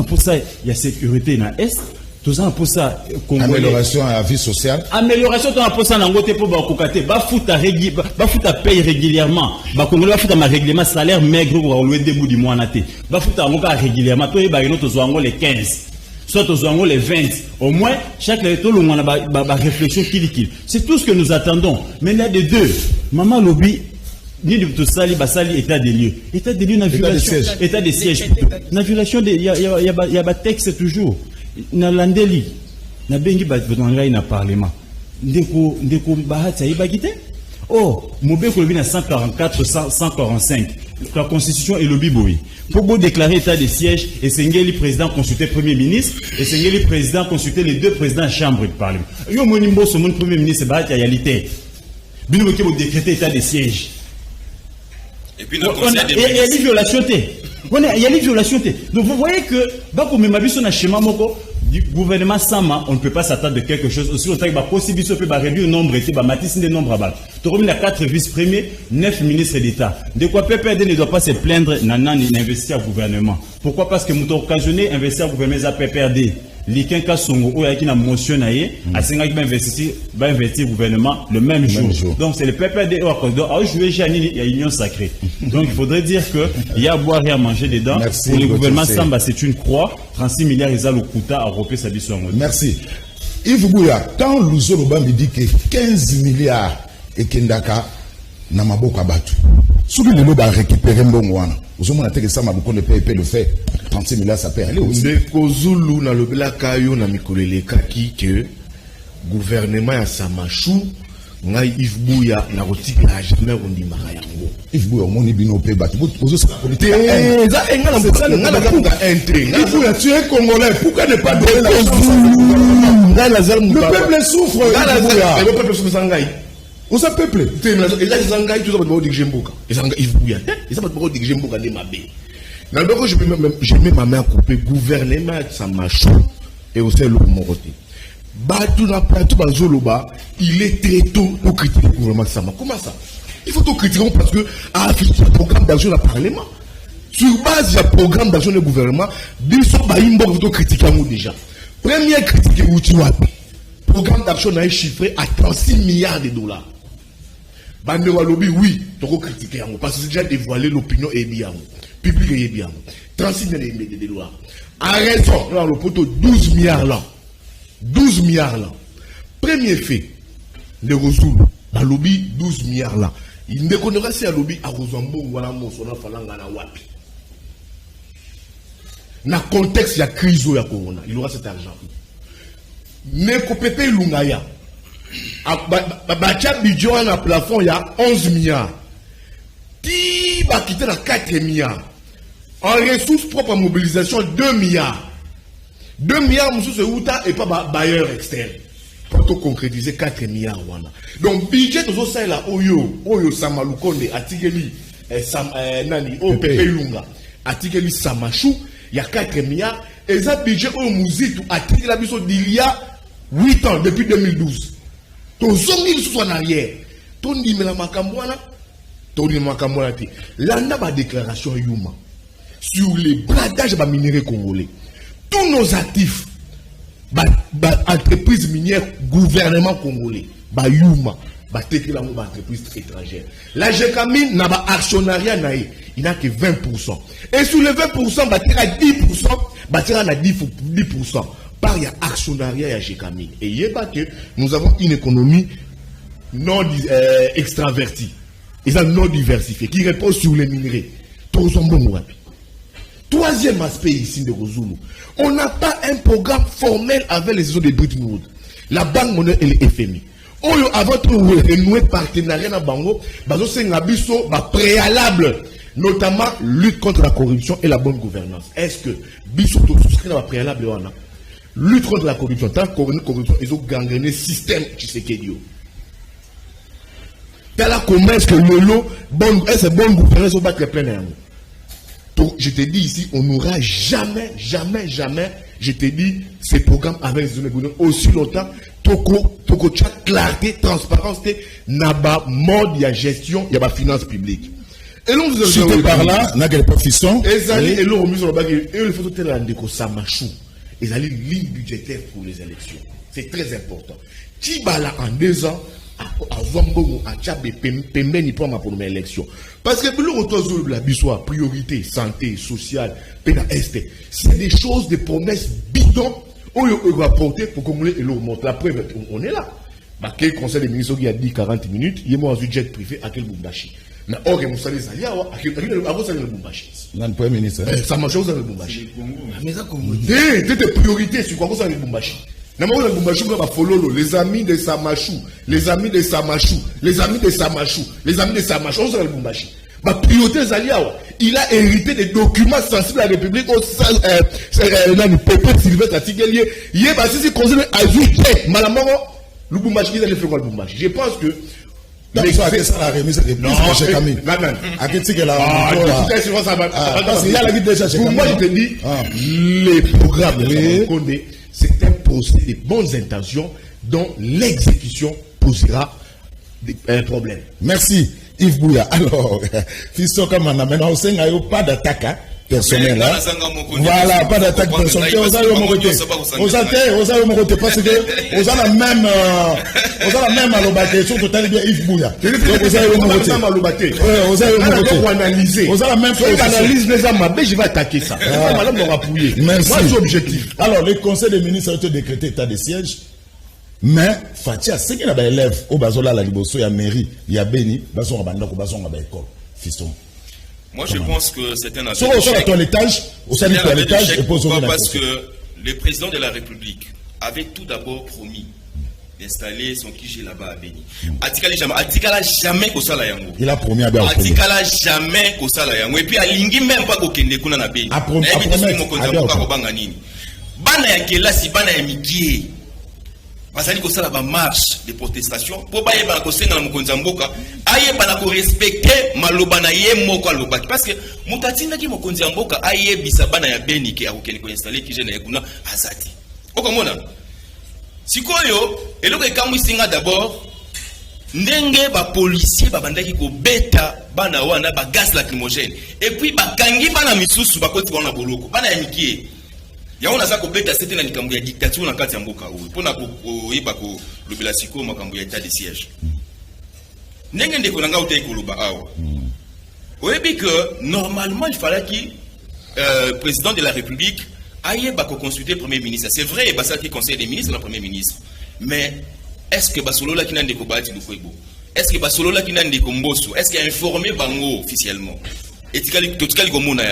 Pour ça, il y a sécurité dans l'Est. Pour ça, amélioration à la vie sociale. Amélioration pour ça, pour Bakokate. Bafuta paye régulièrement. Bakongole bafuta ma règlement salaire maigre pour louer début du mois naté. Bafuta régulièrement. Toi, les 15. Soit aux les 20. Au moins, chaque électeur, on a réflexion qui. C'est tout ce que nous attendons. Mais il y a des deux. Maman Lobby, ni de tout ça, basali état des lieux. État des lieux, état des sièges. La violation, il y a un texte toujours. Na landeli, na bengi batanga na parlement. Ndeko bahati ibagite. Oh, Mobé Kolobi na 144, 145. La constitution est le biboui. Pour déclarer état de siège, et Sengeli président consulter premier ministre, et Sengeli président consulter les 2 présidents de chambre de parlement. Yo monimbo ce mon premier ministre bahati à réalité. Bino ke vous décréter état de siège. Et puis il y a des violations. Il y a des violations. Donc vous voyez que na schéma moko du gouvernement Sama, on ne peut pas s'attendre de quelque chose. Aussi longtemps que la possibilité de réduire le nombre et matisse des nombres à battre. Tu as 4 vice-premiers, 9 ministres d'État. De quoi PPRD ne doit pas se plaindre d'investir au gouvernement. Pourquoi? Parce que nous avons occasionné investir au gouvernement à PPRD. Liken Kasongo, ou qui n'a mentionné, à Senga qui va investir au gouvernement le même jour. Donc c'est le PPRD au accord. Alors je vais il y a union sacrée. Donc il faudrait dire qu'il y a à boire et à manger dedans. Merci, pour le gouvernement Samba, c'est une croix. 36 milliards, ils ont le quota à Europe, ça dit sur un. Merci. Yves Bouya, quand Louzolo Bambi dit que 15 milliards et Kendaka n'a pas beaucoup abattu. Celui qui va récupérer Mbongwana. Vous avez dit que ça m'a beaucoup de payer le fait. 36 milliards, ça peut aller aussi. Le Zulu na le Belakayo na Mikolele Kaki que gouvernement ya Samachou ngai Yves Bouya na rotika jamais on dit marayango. Yves Bouya moni bino pe batu. Vous ça politique. C'est ça Yves Bouya tu es congolais. Pourquoi ne pas donner la chance? Le peuple souffre. Le peuple souffre sangai. On s'est peuplé. Et là, ils ont gagné tout ça pour dire que j'aime beaucoup. Ils ont gagné ils ont pour dire que j'aime beaucoup de ma baie. Dans le cas, je mets ma main à couper. Gouvernement, ça marche. Et aussi, le côté. Tout n'a pas tout bazoloba. Il est très tôt pour critiquer le gouvernement. Comment ça? Il faut tout critiquer parce que afficher le programme d'action du Parlement. Sur base du programme d'action du gouvernement, Bisso Baïmbo faut critiquer déjà. Première critique, Utiwapi. Programme d'action a chiffré à 36 milliards de dollars. Bandera lobby, oui, tu peux critiquer parce que c'est déjà dévoilé l'opinion et bien. Public et bien. 36 milliards de dollars. À raison, dans le poteau, 12 milliards là. 12 milliards là. Premier fait, le Rosoul, dans le lobby, 12 milliards là. Il ne connaît pas si à lobby à Rosambo ou à la Mosona Falanga na Wapi. Dans le contexte, il y a crise ou il y a corona. Il aura cet argent. Neko Pepe Lungaya. Bacha Bidjo na plafond, il y a 11 milliards. Qui va quitter la 4 milliards. En ressources propres à mobilisation, 2 milliards. 2 milliards, monsieur, c'est Outa et pas bailleur externe. Pour concrétiser 4 milliards. Donc, budget, tout ça, là, Oyo Samalukonde, Atigeli, Nani, Pepe Lunga, Atigeli Samachou, il y a 4 milliards. Et ça, budget, au Mouzitou, Atigeli Abisso, d'il y a 8 ans, depuis 2012. Ton zombi soit en arrière. Ton dit, mais la Makamouana, ton dit, Makamouana, l'anda ma déclaration Yuma sur les bradages de minéraux congolais. Tous nos actifs, entreprises minières, gouvernement congolais, bayuma batekela mo ba entreprise étrangère. La Gécamine n'a pas actionnariat naïe, il n'a que 20%. Et sur les 20%, batira 10%, batira na 10%. Par y a actionnariat à Gécamine. Et il y a pas que nous avons une économie non extravertie, et ça non diversifiée, qui repose sur les minerais. Troisième aspect ici de Rosulu, on n'a pas un programme formel avec les zones de Bretton Woods. La Banque mondiale et le FMI. Avant de renouer partenariat na bango, bazo c'est ngabiso ba préalable, notamment lutte contre la corruption et la bonne gouvernance. Est-ce que biso to souscrit na préalable wana? Lutte contre la corruption, tant que la corruption, ils ont gangréné le système Tshisekedi. Comment est-ce que est-ce bonne gouvernance au battre les plein donc, je te dis ici, on n'aura jamais, je te dis, ces programmes avec les zones aussi longtemps, toko clarté, transparence, naba mode, il y a gestion, il y a finance publique. Et l'on nous a par là, n'a pas fiston. Et l'on remise sur le bac, et il faut te rendre que ça machou. Et la ligne budgétaire pour les élections. C'est très important. Qui bala en 2 ans, pour l'élection. Parce que la priorité, santé, sociale, c'est des choses, des promesses bidons où il va porter pour qu'on et l'eau monte. La preuve, on est là. Quel conseil des ministres qui a dit 40 minutes, il y a un jet privé à quel Bumbashi. Mais or, il y a un Bumbashi. Le ministre. Ça marche aux Bumbashi. Mais ça, c'est priorité sur quoi vous avez Bumbashi. Les amis de Samachou, les amis de Samachou, les amis de Samachou, les amis de Samachou, on s'en Lubumbashi. Ma priorité, il a hérité des documents sensibles à la République au sein du peuple Sylvestre Atigelier. Il est passé si conseil ajouté, malamamo, Lubumbashi, il a fait quoi Lubumbashi? Je pense que. Mais ça la remise de non, j'ai Camille. À quel titre là? Parce qu'il y a la vie déjà chez Camille. Moi, je te dis, les programmes de Condé, c'est un procès de bonnes intentions dont l'exécution posera un problème. Merci Yves Bouya. Alors, Fisto comme on a maintenant au sein, pas d'attaque personnelle. Voilà, pas d'attaque personnelle. Aux côté parce que aux la même à l'obaté, surtout total bien Yves Bouya. Donc aux analyser. Aux la même analyse les hommes, je vais attaquer ça. Madame l'aura appuyé. Moi, c'est objectif. Alors, le conseil des ministres a été décrété état de siège. Mais, Fatia, c'est qu'il y a des élèves au Bazola, la Liboso, il y a mairie, il y a Béni, Bazon Rabandako, Bazon Rabaïko, fiston. Moi, je pense que c'est un affaire. Sur le toilettage, au sein du toilettage, et pose parce que le président de la République avait tout d'abord promis d'installer son QG là-bas à Béni. Atikala jamais qu'au Salayango. Il a promis à Béni. Atikala jamais qu'au Salayango. Et puis, à Lingi même pas qu'au Kende Kuna na Béni. A promis à Béni. Bana ya kelasi, bana ya mikie. Basali ko sala ba marche de protestation pour ba yeba ko senga na mokonzi mboka ayeba na ko respecter maloba na ye moko alobaki parce que mutatinda ki mokonzi mboka ayebisa bana ya Béni ki akokeni ko installer ki jeune ekuna azati okomona sikoyo eloko ekamwi singa d'abord ndenge ba policier ba bandaki ko beta bana wana ba gaz lacrymogène et puis ba kangi bana misusu ba koti wana boloko bana ya mikie ya on a ça complète c'était na likambo ya dictature na kati ya mboka oyo pona ko yeba ko lobela siko makambo ya état de siège ndenge ndeko nanga utai ko loba awa oyebi que normalement il fallait que président de la République aille ba ko consulter premier ministre c'est vrai ba ça qui conseil des ministres le premier ministre mais est-ce que basolola kinande ko bati lukwebo est-ce que basolola kinande ko mboso est-ce qu'il a informé bango officiellement et totikali komona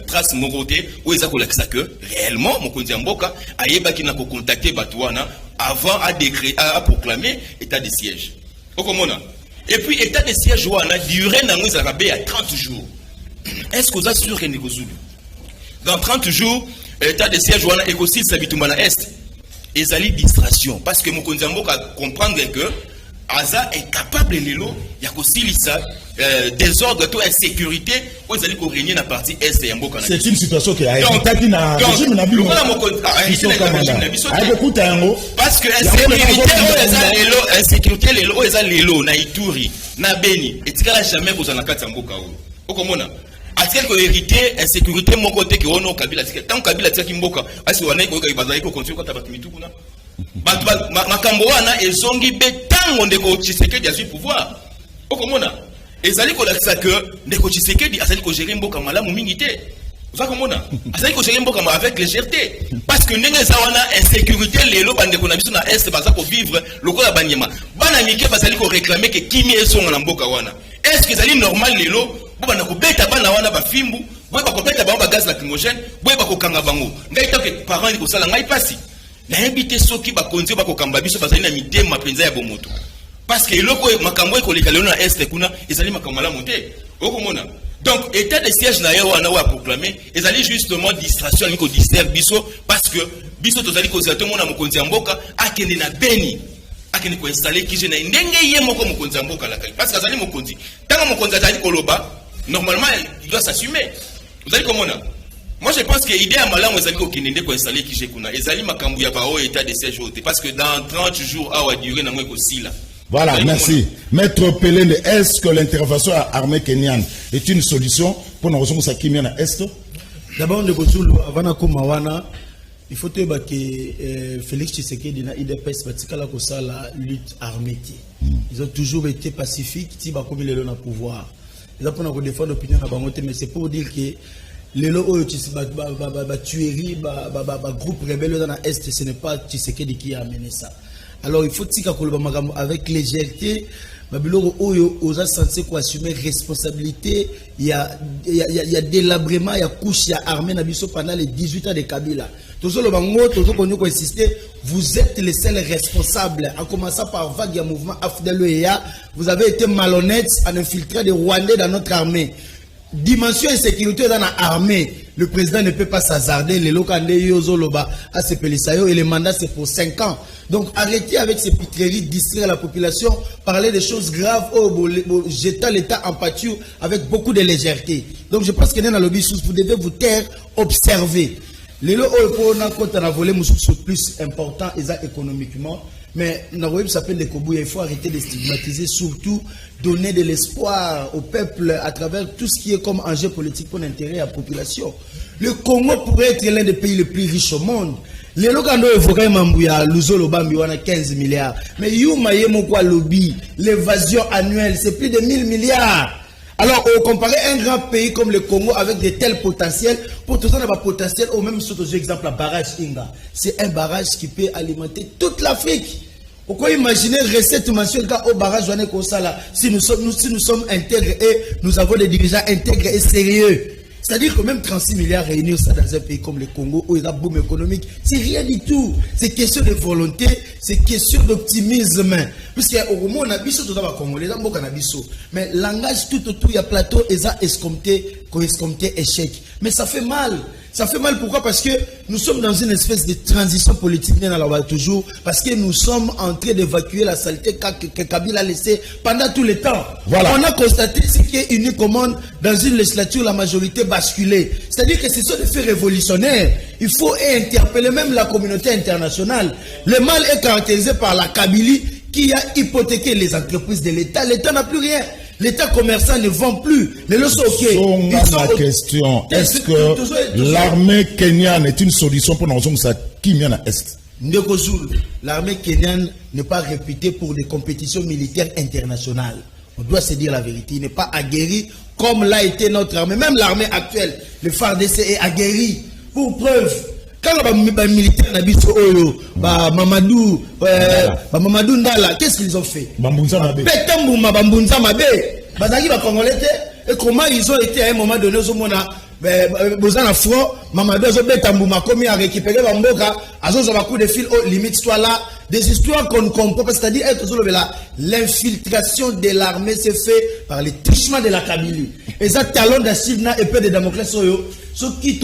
trace moroté où ils a kolakisa que réellement mokonzi mboka ayeba kina ko contacter batouana avant à proclamer état de siège okomona et puis état de siège wana durée na ngwiza rabé à 30 jours est-ce que vous êtes sûr que Nikozulu dans 30 jours état de siège wana écosile sabitumba na est ezali distraction parce que mokonzi mboka comprendre que Aza est capable lelo ya kosilisa désordre to insécurité aux allez ko régner na partie est ya mboka na. C'est une situation qui a été na régime na bino. Parce que insécurité lelo eza lelo na Ituri na Beni et tikala jamais ko zana kati ya mboka o. Okomona atel ko hérité insécurité mon côté que ono Kabila tikala tant Kabila tikala mboka asi wana ko bazali ko continuer ko tabatu mitukuna. Makambo wana ezongi betan Tant ndeko Tshisekedi a su pouvoir. Okomona. Ezali ko lakisa que ndeko Tshisekedi azali ko gérer mboka malamu mingi te. Vous comprenez? Azali ko gérer mboka avec légèreté. Parce que ndenge zawana insécurité lelo bandeko na biso na est baza ko vivre lokola banyema. Bana mike bazali ko réclamer que kimi esonga na mboka wana. Est-ce que ezali normal lelo bana ko beta bana wana ba fimbu, boy ba ko beta ba gaz lacrymogène, boy ba ko kanga bango. Ngai ta que parents ko sala ngai pasi. Na invité soki ba konzi ba ko kamba biso bazali na mitema penza ya bomoto. Parce que loko makambo ko leka lelo na est kuna ezali makambo la monter. Okomona. Donc état de siège na yo wana wa proclamer ezali justement distraction ko distraire biso parce que biso tozali ko zato mona mokonzi mboka akende na Beni akende ko installer ki je na ndenge ye moko mokonzi mboka la kali parce que azali mokonzi tanga mokonzi azali koloba normalement il doit s'assumer. Vous allez comment là? Moi je pense que l'idée à malamu ezali ko kende ko installer ki je kuna ezali makambo ya ba o état de siège parce que dans 30 jours a durer na ngwe ko sila. Voilà, merci. Maître Pelende, est-ce que l'intervention à l'armée kenyane est une solution pour nous ressources à Kimiana Est? D'abord, avant de il faut que Félix Tshisekedi et l'IDPS la lutte armée. Ils ont toujours été pacifiques, ils ont comme le pouvoir. Ils ont pour défendre l'opinion, mais c'est pour dire que les tueries, groupe rebelle dans l'Est, ce n'est pas Tshisekedi qui a amené ça. Alors il faut avec légèreté, aux censés assumer responsabilité. Il y a délabrement, il y a couche, il y a armée pendant les 18 ans de Kabila. Vous êtes les seuls responsables, en commençant par vague et mouvement AFDLEA. Vous avez été malhonnêtes en infiltrant des Rwandais dans notre armée. Dimension insécurité dans l'armée, le président ne peut pas s'hasarder. Les locandés Yozoloba à ce Pélissayo et le mandat c'est pour 5 ans. Donc arrêtez avec ces pitreries, distraire la population, parler des choses graves, jeter l'État en pâture avec beaucoup de légèreté. Donc je pense que dans le lobby, vous devez vous taire, observer. Les lots quand on a volé plus important économiquement. Mais il faut arrêter de stigmatiser, surtout donner de l'espoir au peuple à travers tout ce qui est comme enjeu politique pour l'intérêt à la population. Le Congo pourrait être l'un des pays les plus riches au monde. Les locaux évoquent Mambouya, Luzolo Bambi, on a 15 milliards. Mais lobby, l'évasion annuelle, c'est plus de 1000 milliards. Alors, comparer un grand pays comme le Congo avec de tels potentiels, pour tout ça, on a un potentiel, au même sur exemple, le barrage Inga. C'est un barrage qui peut alimenter toute l'Afrique. Pourquoi imaginer recette mensuelle au barrage si nous sommes intègres et nous avons des dirigeants intègres et sérieux? C'est-à-dire que même 36 milliards réunir ça dans un pays comme le Congo où il y a un boom économique, c'est rien du tout. C'est question de volonté, c'est question d'optimisme. Puisqu'au moment on a biso tout d'abord congolais, on a biso. Mais langage tout autour il y a plateau et ça escompté échec. Mais ça fait mal. Ça fait mal pourquoi? Parce que nous sommes dans une espèce de transition politique toujours parce que nous sommes en train d'évacuer la saleté que Kabila a laissée pendant tout le temps. Voilà. On a constaté ce qui est unique au monde dans une législature, la majorité basculée. C'est-à-dire que ce sont des faits révolutionnaires. Il faut interpeller même la communauté internationale. Le mal est caractérisé par la Kabylie qui a hypothéqué les entreprises de l'État. L'État n'a plus rien. L'État commerçant ne vend plus. Ma question, est-ce que l'armée kenyane est une solution pour nous qui à Est? L'armée kenyane n'est pas réputée pour des compétitions militaires internationales. On doit se dire la vérité. Il n'est pas aguerri comme l'a été notre armée. Même l'armée actuelle, le FARDC est aguerri. Pour preuve, quand les militaires Mamadou Ndala, qu'est-ce qu'ils ont fait? Et comment ils ont été à un moment donné Mamadou a récupéré coup de fil limite soit là. Des histoires qu'on ne comprend pas, c'est-à-dire l'infiltration de l'armée s'est fait par les trichements de la Kabylie. Et ça, talon d'Achille et peu de Damoclès, ceux qui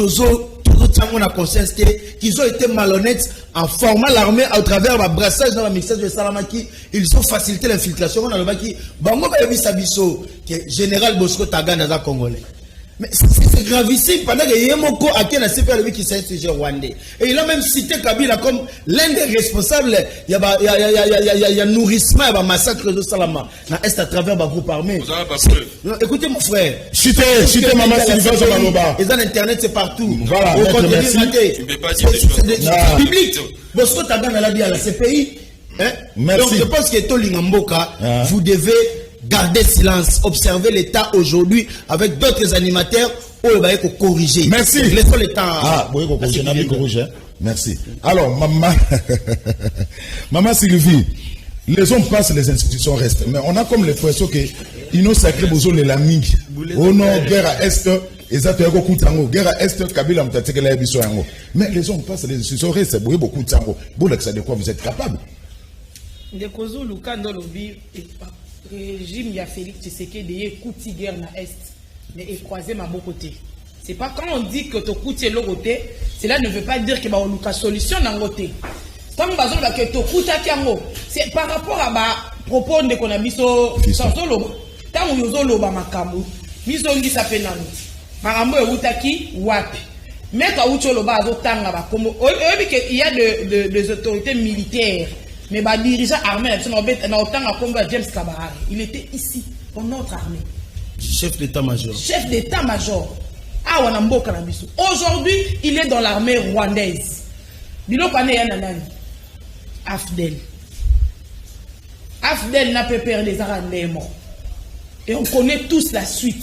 on a conscience qu'ils ont été malhonnêtes en formant l'armée à travers le brassage dans la mixage de Salamaki. Ils ont facilité l'infiltration dans le Baki. Bango Bayebi Sabiso, qui est général Bosco Taganda Congolais. Mais c'est gravissime pendant que Yemoko a qui s'est insurgé rwandais. Et il a même cité Kabila comme l'un des responsables. Il y a nourrissement, il y a massacre de Salama. Est à travers le groupe armé. Vous n'avez pas preuve. Écoutez mon frère. Citez Maman Sylvain Zabaloba. Et dans l'internet c'est partout. Voilà. Tu ne peux pas dire des choses. C'est public. Bosco Taganda l'a dit à la CPI. Merci. Donc je pense que Tolinga Mboka, vous devez garder silence, observer l'État aujourd'hui avec d'autres animateurs où il va être corrigé. Merci. Laissons l'État. Ah, oui, corriger. Merci. Alors, maman Sylvie, les hommes passent, les institutions restent. Mais on a comme l'impression que ils ont sacré besoin de la mingi. Oh non, guerre à Est, guerre à Est, Kabila Mtatekela Biso Yango. Mais les hommes passent, les institutions restent. Beaucoup de tango. De quoi vous êtes capable? De Kozo Lukando Lobi, régime il y a Félix Tshisekedi de Kouti guerre na Est, mais est croisé ma bon côté. C'est pas quand on dit que tu coûtes l'autre côté, cela ne veut pas dire que on a solution dans côté. Tant que tu coûtes c'est par rapport à ma propos de qu'on a mis sur solo. Tant que nous avons makamu, miso ngi sapena nous. Marambo utaki wapi. Mais quand ucho loba azotanga ba comme il y a des autorités militaires. Mais les dirigeants armés, James Kabahari, il était ici pour notre armée. Chef d'état-major. Chef d'état-major. Aujourd'hui, il est dans l'armée rwandaise. Afdel. Afdel n'a pas peur des Arabes morts. Et on connaît tous la suite.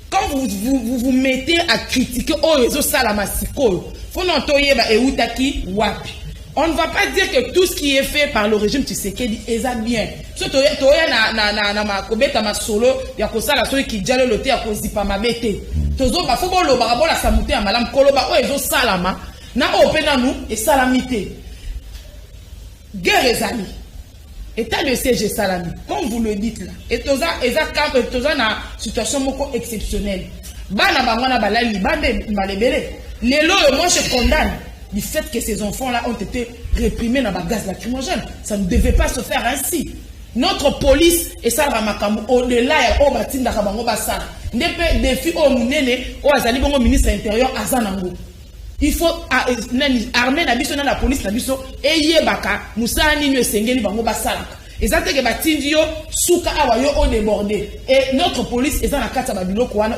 Quand vous mettez à critiquer, oh, ils ont ça la massicole. Faut n'entendre Eutaki Wapi. On ne va pas dire que tout ce qui est fait par le régime Tshisekedi est bien. Surtout, na makobeta masolo, ya kosala solo qui jalo lote ya kozipa mabete. Tozo ba fobo lo ba bola samute ya malam koloba o ezo salama na opena nous et salamité. Guerre ezali. État de siège salami. Comme vous le dites là. Et toza na situation moko exceptionnelle. Bana bangwana balali bande malebele. Lelo moi je condamne du fait que ces enfants-là ont été réprimés dans la gaz lacrymogène. Ça ne devait pas se faire ainsi. Notre police, et ça va m'accamer, au-delà, au bâtiment d'Akabango Bassar, des filles au Mounene, au Azalibongo ministre intérieur, Azanango. Il faut armer la police, et Baka, Moussa Nino Sengeni Bango Bassar. Et ça, c'est que Batindio, Souka Awayo, ont débordé. Et notre police, et ça, la carte Babilo, Kouana,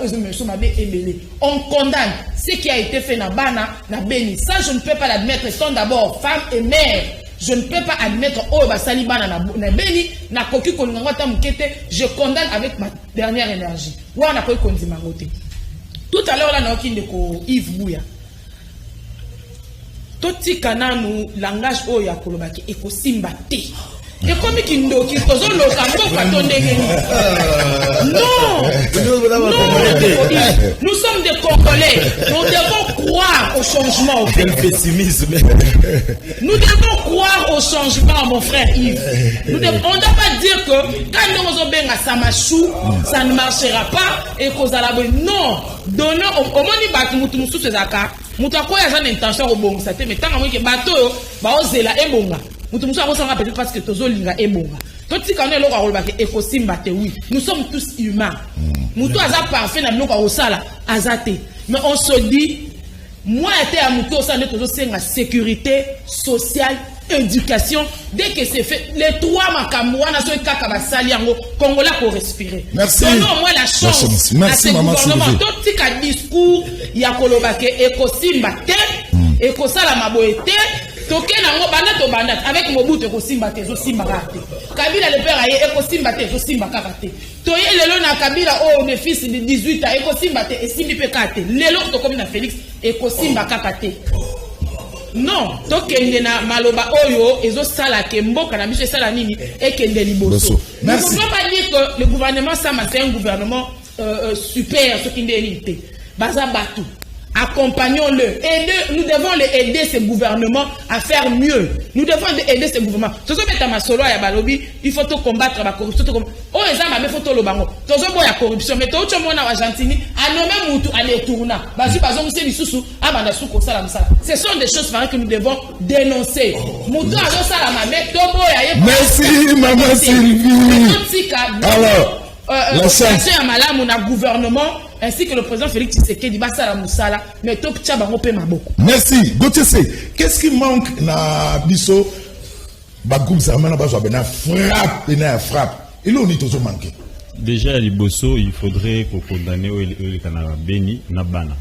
on condamne ce qui a été fait dans Bana, dans Beni. Ça, je ne peux pas l'admettre. Étant d'abord femme et mère, je ne peux pas admettre, oh, Basali Bana, dans Beni, na Koki Koningangata Mukete, je condamne avec ma dernière énergie. Ou on a Koki Kondimangote. Tout à l'heure, là, on a Yves Bouya. Tout ce nous langage, oh, ya Kolobaki, et Kosimba Te. Et comme il non, nous sommes des Congolais, nous devons croire au changement. Quel pessimisme. Nous devons croire au changement, mon frère Yves. On ne doit pas dire que quand nous avons bien à Samachou, ça ne marchera pas et qu'on a la bonne. Non, donnons au moins nous sous ces accords. Nous avons une intention au bon, mais tant que bateau, osez la ebonga. Nous sommes peut-être parce que tous linga ebonga. Tout ce qu'on est là oui. Nous sommes tous humains. Nous tous parfait na mnoka osala azate. Mais on se dit moi était à muto ça n'est la sécurité sociale, éducation. Dès que c'est fait, les trois makamouana so kaka basali yango Congolais pour respirer. Merci. Donnons moi la chance. Merci maman Sylvie. Tout ce qu'a discours ya kolobake ekosimba te, ekosala maboete. Avec Mobutu Ekosimba te, Zosimba kate. Kabila le père aye Ekosimba te, Zosimba kate. Toye lelo na Kabila oh le fils de 18 ans Ekosimba te, Esimbi pe kate. Lelo to comme na Félix Ekosimba kate. Non, tokende na maloba oyo ezo sala ke mboka na biso sala nini ekende liboso. Nous ne pouvons pas dire que le gouvernement Sama c'est un gouvernement super ce qui est baza batu. Accompagnons-le. Nous devons les aider, ces gouvernements, à faire mieux. Nous devons aider ces gouvernements. Il faut combattre la corruption. Oh, les hommes, il faut tout le bango. Tout le monde a corruption. Mais tout le monde a Argentine. À nos mêmes à les tourner. Ce sont des choses que nous devons dénoncer. Merci, maman Sylvie. Alors, la situation à Malam, on a gouvernement. Ainsi que le président Félix Tshisekedi Bassala Moussala, mais tout le monde a beaucoup. Merci. Gauthier, qu'est-ce qui manque na biso? Bagoum Sarmana Bazo Bena frappe. Il est toujours manqué. Déjà, à Liboso, il faudrait qu'on condamne le Canada Beni Nabana.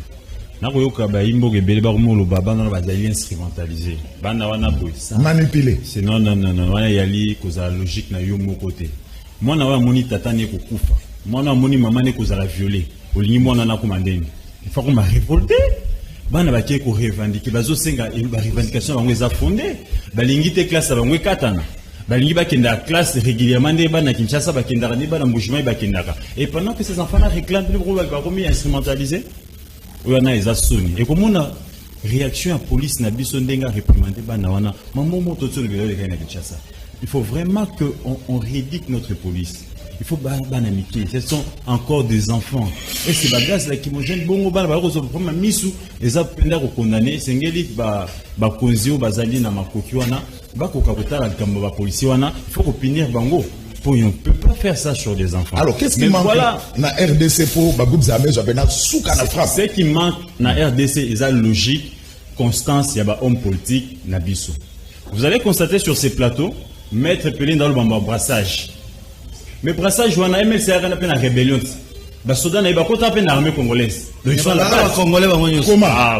nakoyoka baimbo ebele bakomolo bana na bazali instrumentalisé bana wana boy manipulé c'est non wana yali kozala logique na yo moko te mwana wana moni tata ne kokufa mwana moni mama ne kozala violé olingi mwana na komandeni il faut qu'on m'a révolté bana bakie ko revendiquer bazosenga ba revendication bango eza fondé balingi te classe bango ekatana balingi bakenda classe régulièrement nde bana Kinshasa bakendaka nde bana Mbushima bakendaka et pendant que ces enfants là réclament le gros bakomi instrumentalisé oyana eza soni et komona réaction à police na biso ndenga réprimander bana wana maman moto tsolo belo lekana Kinshasa il faut vraiment que on rééduque notre police. Il faut banamité. Ce sont encore des enfants. Et c'est bagage là qui me gêne bongo bana ba ko so prendre misu eza penda ko condamner sengeli ba konzio bazali na makoki wana ba ko kakotala kambo ba policier wana il faut ko punir bango. On ne peut pas faire ça sur des enfants. Alors, qu'est-ce qui manque dans la RDC pour Bagoub Zamé, Souka na frappe? Ce qui manque dans la RDC, c'est la logique, constance, il y a un homme politique, Nabiso. Vous allez constater sur ces plateaux, Maître Pelin dans le brassage. Mais brassage, on a aimé c'est la rébellion. Les soldats n'ont pas fait l'armée congolaise. Donc ils sont là.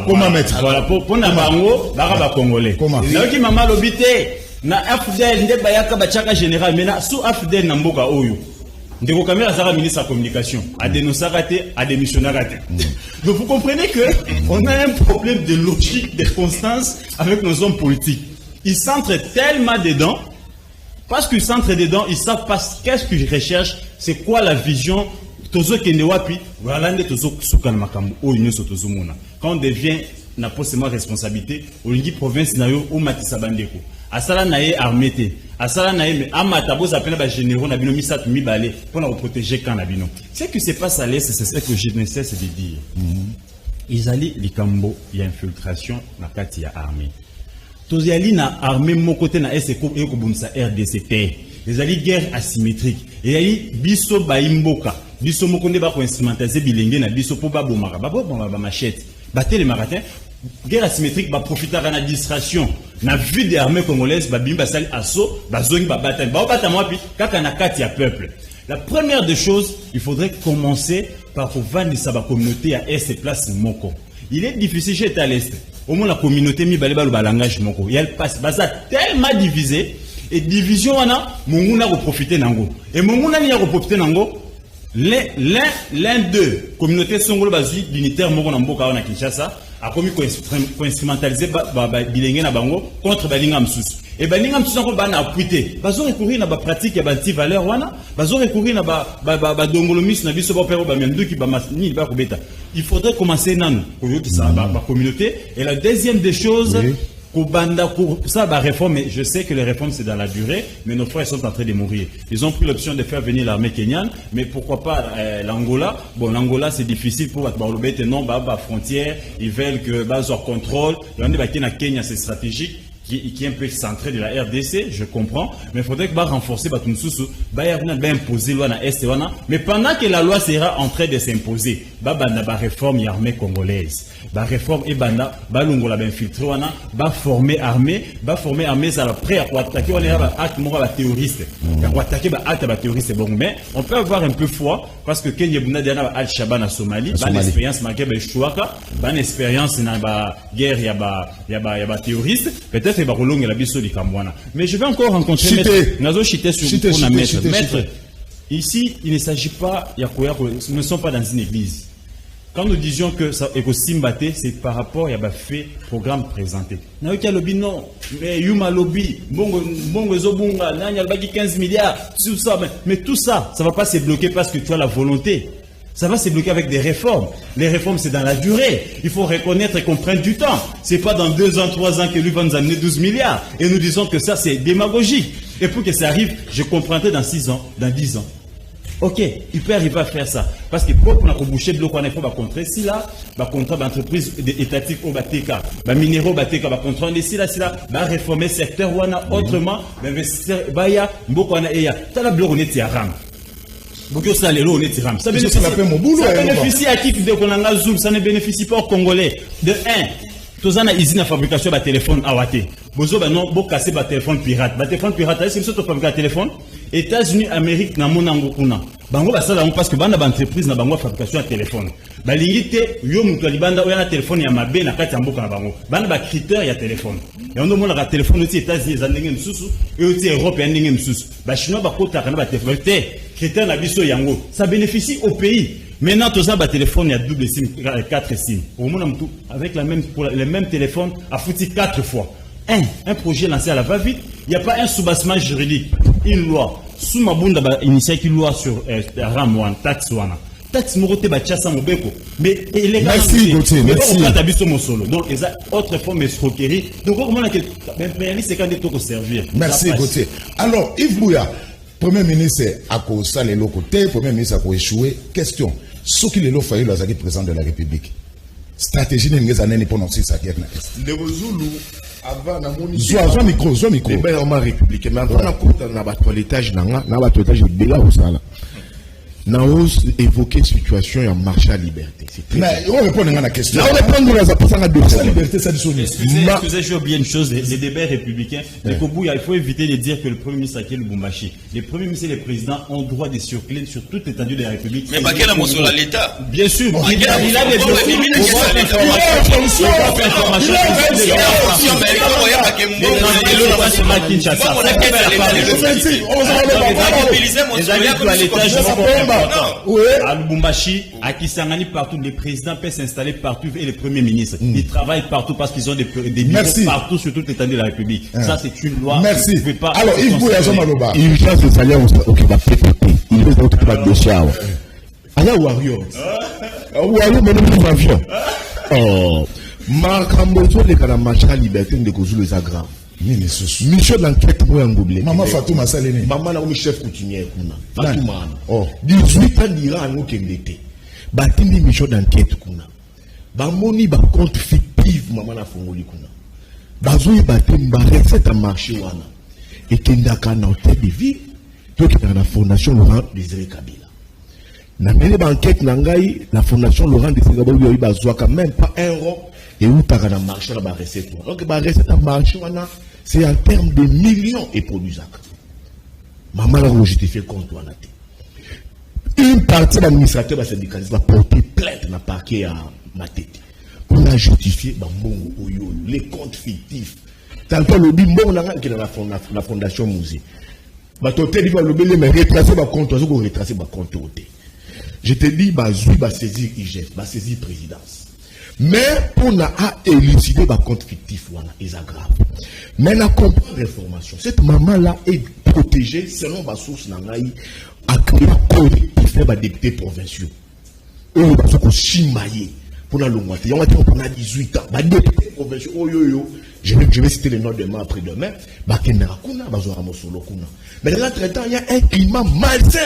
Comment mettre? Voilà, pour Nabango, l'arabe congolais. Comment? Là, qui m'a mal obité. Na AFDEL nde bayaka bachaka général mais na sous AFDEL na mboka oyo ndeko kamera sera ministre de la communication a dénoncé raté a démissionné raté. Donc vous comprenez que on a un problème de logique, de constance avec nos hommes politiques. Ils s'entrent tellement dedans parce qu'ils s'entrent dedans, ils savent pas qu'est-ce qu'ils recherchent, c'est quoi la vision tozo kende wapi voilà nde tozo suka na makambo oyo nyoso tozo mona. Quand on devient na posema responsabilité olingi province na yo o matisa bandeko asala nae armée te asala nae mais amata bo appelle ba généraux na bino misatu mibale pour la protéger quand na bino c'est que c'est pas ça laisse c'est ce que je ne cesse de dire ils allaient likambo ya infiltration na kati ya armée tozali na armée mon côté na SECO et ko bunsa RDCT ils allaient guerre asymétrique et ali biso ba imboka biso moko nde ba ko instrumentaliser bilenge na biso po ba bomaka ba machette battre les maratins. Guerre asymétrique va profiter de la distraction. Na vue des armées congolaises, ba bimba sali asso, ba zongi ba bataille. Ba bataille moi puis kaka na kati ya peuple. La première des choses, il faudrait commencer par vendre sa communauté à est place moko. Il est difficile chez à l'est. Au moins la communauté mi balé ba langage moko. Il y a le passe baza tellement divisé et division wana monguna ko profiter nango. Et monguna ni ya ko profiter nango. L'un d'eux, communauté songolo bazui dignitaire moko na mboka wana Kinshasa. A commis ko instrumentaliser bilenge na bango contre balinga msusu et balinga msusu ko bana appuité bazo recourir na ba pratique ya banti valeur wana bazo recourir na ba dongolomis na biso ba pero ba menduki ba masni ba kobeta il faudrait commencer nanu ko yoki ça ba communauté et la deuxième des choses ça va réformer. Je sais que les réformes c'est dans la durée, mais nos frères sont en train de mourir. Ils ont pris l'option de faire venir l'armée kenyane, mais pourquoi pas l'Angola? Bon, l'Angola c'est difficile pour battre non, frontière. Ils veulent que leur contrôle. Kenya c'est stratégique. Qui est un peu centré de la RDC, je comprends, mais il faudrait que renforcer Batumsusu, imposer loi na Est wana, mais pendant que la loi sera en train de s'imposer, réforme l'armée congolaise, réforme et banda, longola infiltré wana, former armée, ça va prêt à attaquer on est acte moral terroriste, à attaquer acte terroriste bon, mais on peut avoir un peu foi parce que Kenya buna diana Al-Shabaab na Somalie, expérience marquée ba Chouaka, expérience na ba guerre ya ba terroriste, peut-être mais je vais encore rencontrer Maître. Ici, il ne s'agit pas, nous ne sommes pas dans une église. Quand nous disions que ça est Simbate, c'est par rapport à un fait programme présenté. Non, mais Yuma Lobby, Bongo Zobunga, 15 milliards, tout ça, mais tout ça, ça ne va pas se bloquer parce que tu as la volonté. Ça va se bloquer avec des réformes. Les réformes, c'est dans la durée. Il faut reconnaître qu'on prenne du temps. C'est pas dans 2 ans, 3 ans que lui va nous amener 12 milliards. Et nous disons que ça, c'est démagogique. Et pour que ça arrive, je comprendrai dans 6 ans, dans 10 ans. Ok, il peut arriver à faire ça. Parce que pour qu'on a bouché de l'eau, on a fait contrer si là, contrat d'entreprise étatique au Bateka, minéraux Bateka, contrat de si là, réformer le secteur ou autrement, investir, baya, mbokwana eya, tala bloc on est tiaram. Ça bénéficie à qui de Konanga Zoom, ça ne bénéficie pas aux Congolais. De 1, tous en a usine à fabrication de téléphone à Wate. Bozo non, bo casser ba téléphone pirate. Ba téléphone pirate, c'est une sorte de fabrication de téléphone. États-Unis, Amérique, na monango kuna. bango basala bango parce que bana ba entreprise na bango fabrication ya téléphone balingi te yo mutu alibanda oya na téléphone ya mabe na kati ya mboka na bango bana ba critère ya téléphone ya ndo mona ka téléphone oti États-Unis za ndenge msusu et oti Europe ya ndenge msusu ba chinois ba kota kana ba téléphone te critère na biso yango ça bénéficie au pays. Maintenant tous ba téléphone ya double SIM 4 SIM au monde mutu avec le même téléphone a foutu 4 fois un projet lancé à la va-vite, il n'y a pas un soubassement juridique, une loi. Sous ma bunda ba initié une loi sur RAM1 taxe wana. Taxe morote ba chassa mobeko. Mais merci Gauthier, merci. Donc il y a autre forme d'escroquerie. Donc comment on mais c'est quand des taux servir. Merci Gauthier. Alors Yves Bouya, Premier ministre a causé les côté, Premier ministre a échoué. Question. Ce qui est l'offre le président de la République. Stratégie n'est années pour nous ça qui est. Le Zulu avant na moni. Zo micro. Les gouvernements républicains mais avant na kota na ba toilettage na ba toilettage de là au sala. Na ose évoquer situation ya marché à liberté. Mais on répond à la question. On répond à la liberté ça dit excusez, j'ai oublié une chose, les débats républicains. Il faut éviter de dire que le Premier ministre Aké Lubumbashi, les premiers ministres et les présidents ont droit de circuler sur toute l'étendue de la République. Mais pas quel amour sur l'État. Bien sûr, il a des à Lubumbashi, à Kisangani partout, les présidents peuvent s'installer partout et les premiers ministres. Ils travaillent partout parce qu'ils ont des bureaux partout sur toute l'étendue de la République. Ça, c'est une loi. Merci. Alors, Yves Bouya Zomaloba. Il change de salaire au PPP. Il veut d'autres pas de chao. Aya Warrior. Warrior, mais nous avions. Oh. Marc Ambozo, les canards marchés à liberté de Kozou les aggraves. Mission d'enquête pour un doublé. Maman Fatouma Salene. Maman a chef coutumier. Fatouma. 18 ans d'Iran à nous qui était. Batindi mission d'enquête. Bamoni ba compte fictif maman na fongoli kuna. Bazoi batem ba recette à marché wana. Et kendaka na hôtel de ville. Donc dans la fondation Laurent Désiré Kabila. Na mele ba enquête na ngai la fondation Laurent Désiré Kabila ba zoa quand même pas un rond et où t'as na marché la ba recette. Donc ba recette à marché wana c'est en termes de millions et produits zaka. Maman a justifié compte wana te. Une partie de l'administrateur syndicaliste va porter plainte dans le parquet à Matete pour la justifier les comptes fictifs. Tant que le bimbo qui est dans la fondation musée. Il va le retracer le compte, retracer le compte. Je te dis, il va saisir IGF, va saisir présidence. Mais pour élucider le compte fictif, c'est grave. Mais on a compris l'information. Cette maman-là est protégée selon ma source à créer un député provinciaux. Eux, ils sont chimaillés pour la longue. Il y a 18 ans. Les députés provinciaux, je vais citer les noms demain après-demain. Mais dans l'entretemps, il y a un climat malsain.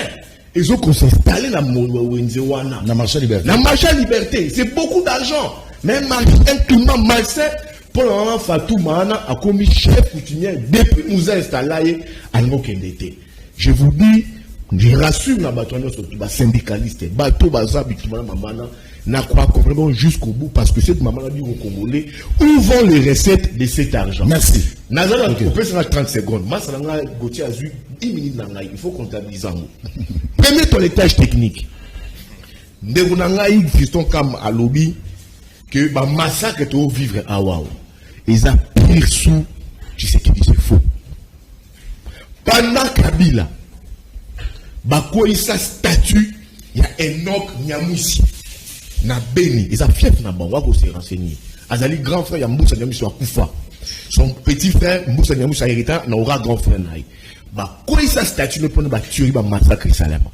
Ils ont s'installer dans le marché liberté. Dans le marché liberté, c'est beaucoup d'argent. Mais un climat malsain. Pour le moment, Fatou Mahana a commis chef coutumier depuis nous installés à Ngokendete. Je vous dis, je rassure la bataille sur les syndicalistes, bateau bazar bitumana mamana n'a croit complètement jusqu'au bout parce que cette maman a dit aux Congolais où vont les recettes de cet argent. Merci. Nazala on peut faire 30 secondes. Moi ça n'a Gauthier a eu 10 minutes dans il faut comptabiliser. Premier toilettage technique. Ndeko nanga il fiston comme à lobby que ba massacre to vivre à Wao. Ils a pire sous tu sais qui dit c'est faux. Pendant Kabila Bako sa statut, il y a Enoch Nyamusi. Na Beni, ils ont fief na banwa pour se renseigner. Azali grand frère Yamboussa Nyamusi wa Koufa. Son petit frère Mboussa Nyamusi a hérité n'aura grand frère naï. Bako sa statut ne peut pas tuer ba massacre Salama.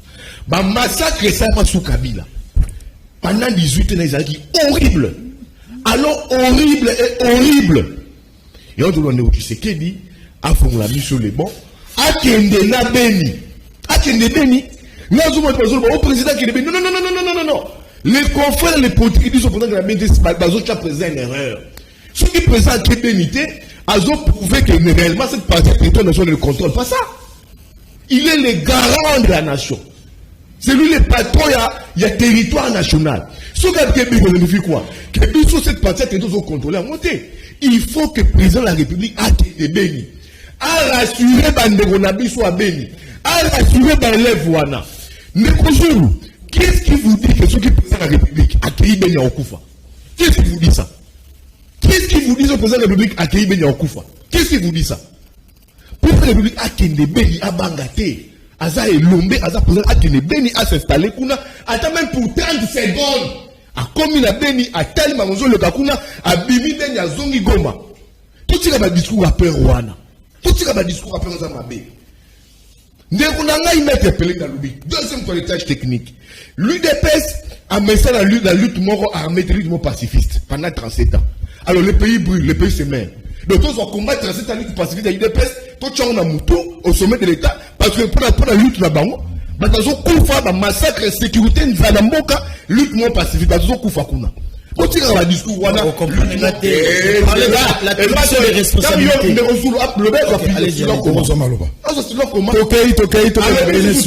Ba massacre Salama sous Kabila. Pendant 18 ans, ils ont dit horrible. Alors horrible et horrible. Et on doit nous dire qui dit à fond la mise sur les bancs. A kende na Beni. Au président qui dit non. Les confrères, les politiques disent que la BND a présent une erreur. Ceux qui présentent la bénité, ils ont prouvé que réellement cette partie territoire national ne contrôle pas ça. Il est le garant de la nation. C'est lui le patron, il y a territoire national. Ce qui a quoi? Que cette partie territoire contrôlée à monter. Il faut que le président de la République a été béni. A rassuré Banderonabi soit béni. A rassuré Banlev Wana. Qu'est-ce qui vous dit que ceux qui président la République accueillent Benya Okufa? Qu'est-ce qui vous dit ça? Qu'est-ce qui vous dit que le président de la République accueille Benya Okufa? Qu'est-ce qui vous dit ça? Pour que la République accueille Beni à Bangaté, Aza et Lombe, Aza président accueille Beni à s'installer, attends même pour 30 secondes. A commis la Beni, à Tali Mamonzo le Kakuna, à Bibi Beni à Zongi Goma. Tout ce qui est discours à Perouana. Tout ce qui est discours à Perouana. Deuxième toilettage technique. L'UDPS a mis ça dans la lutte mort armée, lutte pacifiste pendant 37 ans. Alors le pays brûle, le pays se met. Donc on va combattre 37 ans lutte pacifiste à l'UDPS, tout le monde a moutou au sommet de l'État, parce que pour la lutte là-bas, dans un coup de massacre et sécurité, nous allons lutte mort pacifiste, dans un coup de quand tu as un discours, on a la question des responsabilités.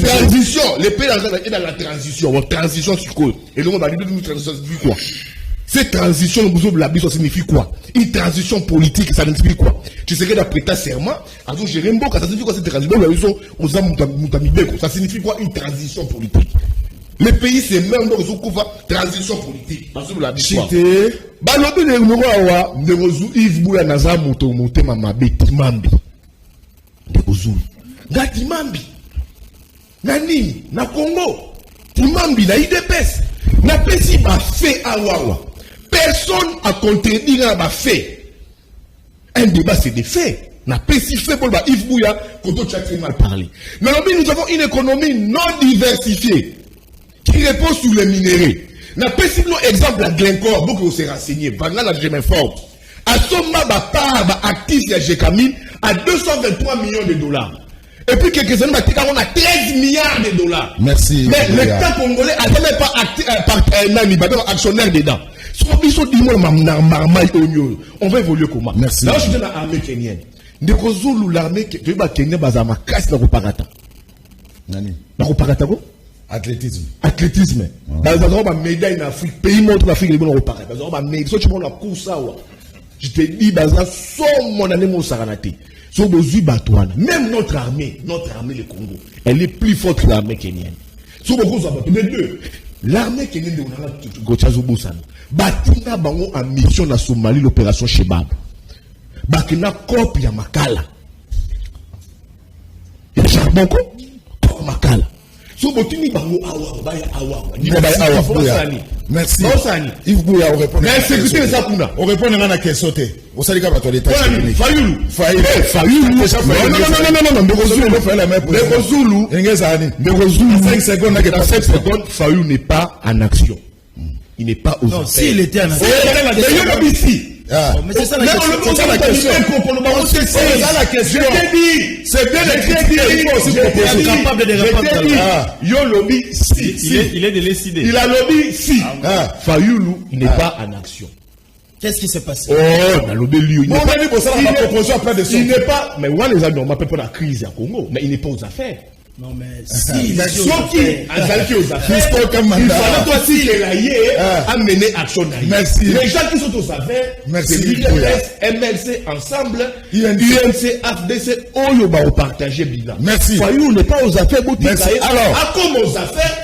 Transition, les pays dans la transition, transition sur quoi? Et le monde a dit de transition signifie quoi? Cette transition, ça signifie quoi? Une transition politique, ça signifie quoi? Tu sais que d'après ta serment, ça signifie quoi cette transition? Ça signifie quoi une transition politique? Le pays c'est même dans une transition politique. Parce que la discuté. Balobi de Mouawa, de Rozou, Yves Bouya Naza, Moto, Mamabe, Timambi. De Rozou. Na Timambi. Na Nini, na Congo. Timambi, na IDPS. Na Pessi, ma fait Awawa. Personne a contredit ma fait. Un débat, c'est des faits. Na Pessi fait pour Yves Bouya, quand on a mal parlé. Mais nous avons une économie non diversifiée. Qui répond sur les minéraux. N'a pas si un exemple à Glencore, beaucoup s'est renseigné, Vanna la Gémin forte. À Soma, part actif à Gécamine à 223 millions de dollars. Et puis quelques années, on a 13 milliards de dollars. Merci. Mais l'État congolais n'a même pas actionnaire dedans. On va évoluer comment? Merci. Là, je suis dans l'armée kenyenne. De Kozulu, l'armée kenyenne, Bazama, casse la Roparata. Nani? La Roparata, quoi? Athlétisme. Athlétisme. Dans une médaille en Afrique, pays montre l'Afrique, les bons repartent. Dans une médaille, si tu prends la course, je te dis, mon année, mon saranati. Même notre armée, le Congo, elle est plus forte que l'armée kenyenne. Les deux. L'armée kenyenne de Gochazo Boussane, Batina Bango en mission dans Somalie, l'opération Shebab. Bakina Kop Yamakala. Il y a charbon, Kop Makala. Merci. Yves Bouya, on répond. On répond à la question. Au Salika, tu as des tâches techniques. Fayoulou. Non. 5 secondes, Fayoulou n'est pas en action. Il n'est pas aux affaires. Non, s'il était en action. Mais c'est ça la question. C'est la question. Je t'ai dit. C'est bien écrit. Il est capable de répondre. Yo lobby si. Il est de décider. Il a lobby si. Fayoulou, il n'est pas en action. Qu'est-ce qui s'est passé? Oh, dans lobby lui. Il n'est pas. Mais on les a non, on m'appelle pas la crise à Congo. Mais il n'est pas aux affaires. Non, mais si il est aux affaires, il fallait toi si les laïers à mener action. Merci. Les gens qui sont aux affaires, c'est l'UDPS, MLC ensemble, UNC, AFDC, Oyoba au partager bilan. Merci. Fayou n'est pas aux affaires, merci. Alors, à comme aux affaires,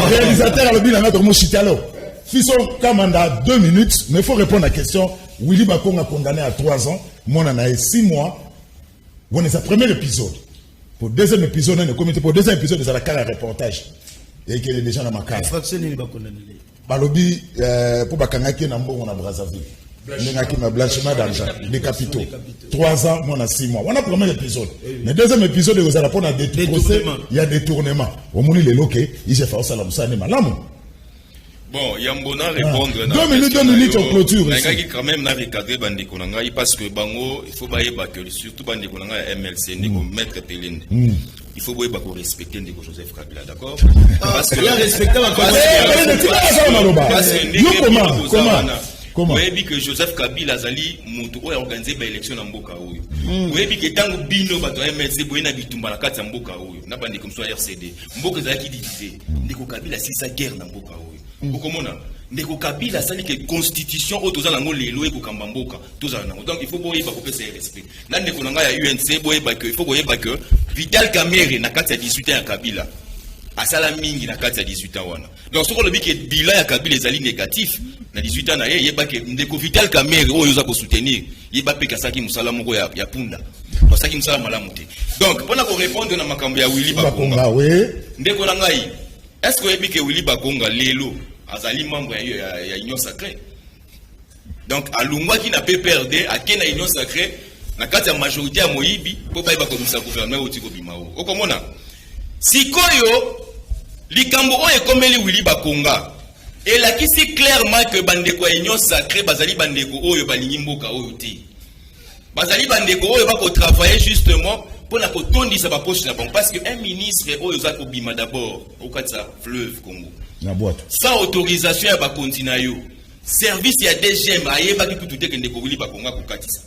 réalisateur à l'objet de mon chité. Alors, Fisson Kamanda, 2 minutes, mais il faut répondre à la question. Willy Bakonga condamné à 3 ans, moi on a 6 mois. On est sa premier épisode. Pour le deuxième épisode, on est comité pour le deuxième épisode, c'est la carrière reportage. Et qu'il est déjà dans ma carrière. Balobi, pour Bakangaki, on a Brazzaville. On a blanchiment d'argent, des capitaux. 3 ans, moi on a 6 mois. On a le premier épisode. Mais deuxième épisode, vous allez prendre des procès, il y a des tournements. Au moment où il est loqué, il s'est fait au salam, ça n'est pas là. Bon, Yambona répondre. 2 minutes en clôture. Il quand même n'a recadré Bandikonanga parce que Bango, il faut pas que surtout Bandikonanga MLC, maître Pelende. Il faut respecter Joseph Kabila, d'accord? Parce que là, respecter comment? Vous avez dit que Joseph Kabila Zali a organisé l'élection dans Mboka. Vous avez dit que tant que Bino, MLC, Boyna Bitumba, la carte Mboka, n'a pas dit comme ça RCD. Mboka Zaki divisé. Ndeko Kabila si sa guerre na mboka oyo. Okomona Ndeko Kabila sali que constitution o tozala ngo lelo e ko kambamboka tozala nango. Donc il faut boye ba kopesa respect. Na ndeko nanga ya UNC boye ba que il faut boye ba que Vital Kamerhe na kati ya 18 ans ya Kabila. Asala mingi na kati ya 18 ans wana. Donc ce qu'on le dit que bilan ya Kabila ezali négatif na 18 ans na yeba que Ndeko Vital Kamerhe oyo za ko soutenir yeba pe kasaki musala moko ya punda. Kasaki musala malamu te. Donc pour na ko répondre na makambo ya Willy Bakonga oui ndeko na ngai est-ce que yebi que Willy Bakonga lelo azali membre ya Union Sacrée. Donc alungwa qui n'a pas perdu à kena Union Sacrée na kati ya majorité ya Moyibi po ba ko misa gouvernement otiko bimao. Okomona sikoyo likambo oyo ekomeli Willy Bakonga elakisi clairement que bandeko ya Union Sacrée bazali bandeko oyo balingi mboka oyo te. Bazali bandeko oyo bako travailler justement pour la kotondisa ba poche na banque parce que un ministre oyo za ko bima d'abord au katsa fleuve Congo. Na boîte. Sans autorisation ya ba kontina yo. Service ya DGM ayeba ki tout que ndeko Willy Bakonga ko katisa.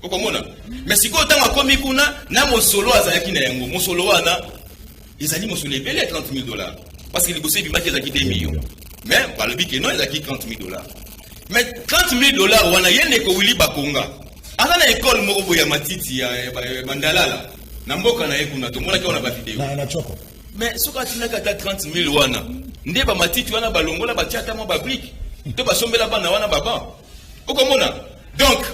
Okomona. Mais siko tanga komi kuna na mosolo azalaki na yango. Mosolo wana ezali mosolo ebele $30,000 parce que les bossé bimaki ezaki 2 millions. Mais par le but que non ezaki $30,000. Mais $30,000 wana yende ko Willy Bakonga. Ana na école moko boya matiti ya Mandalala. Na mboka na ekuna to mona ki ona ba vidéo. Na choko. Mais soka tina kata 30,000 wana. Nde ba matiti wana balongola ba tiata mo ba brique. To ba sombela bana wana baba. Okomona. Donc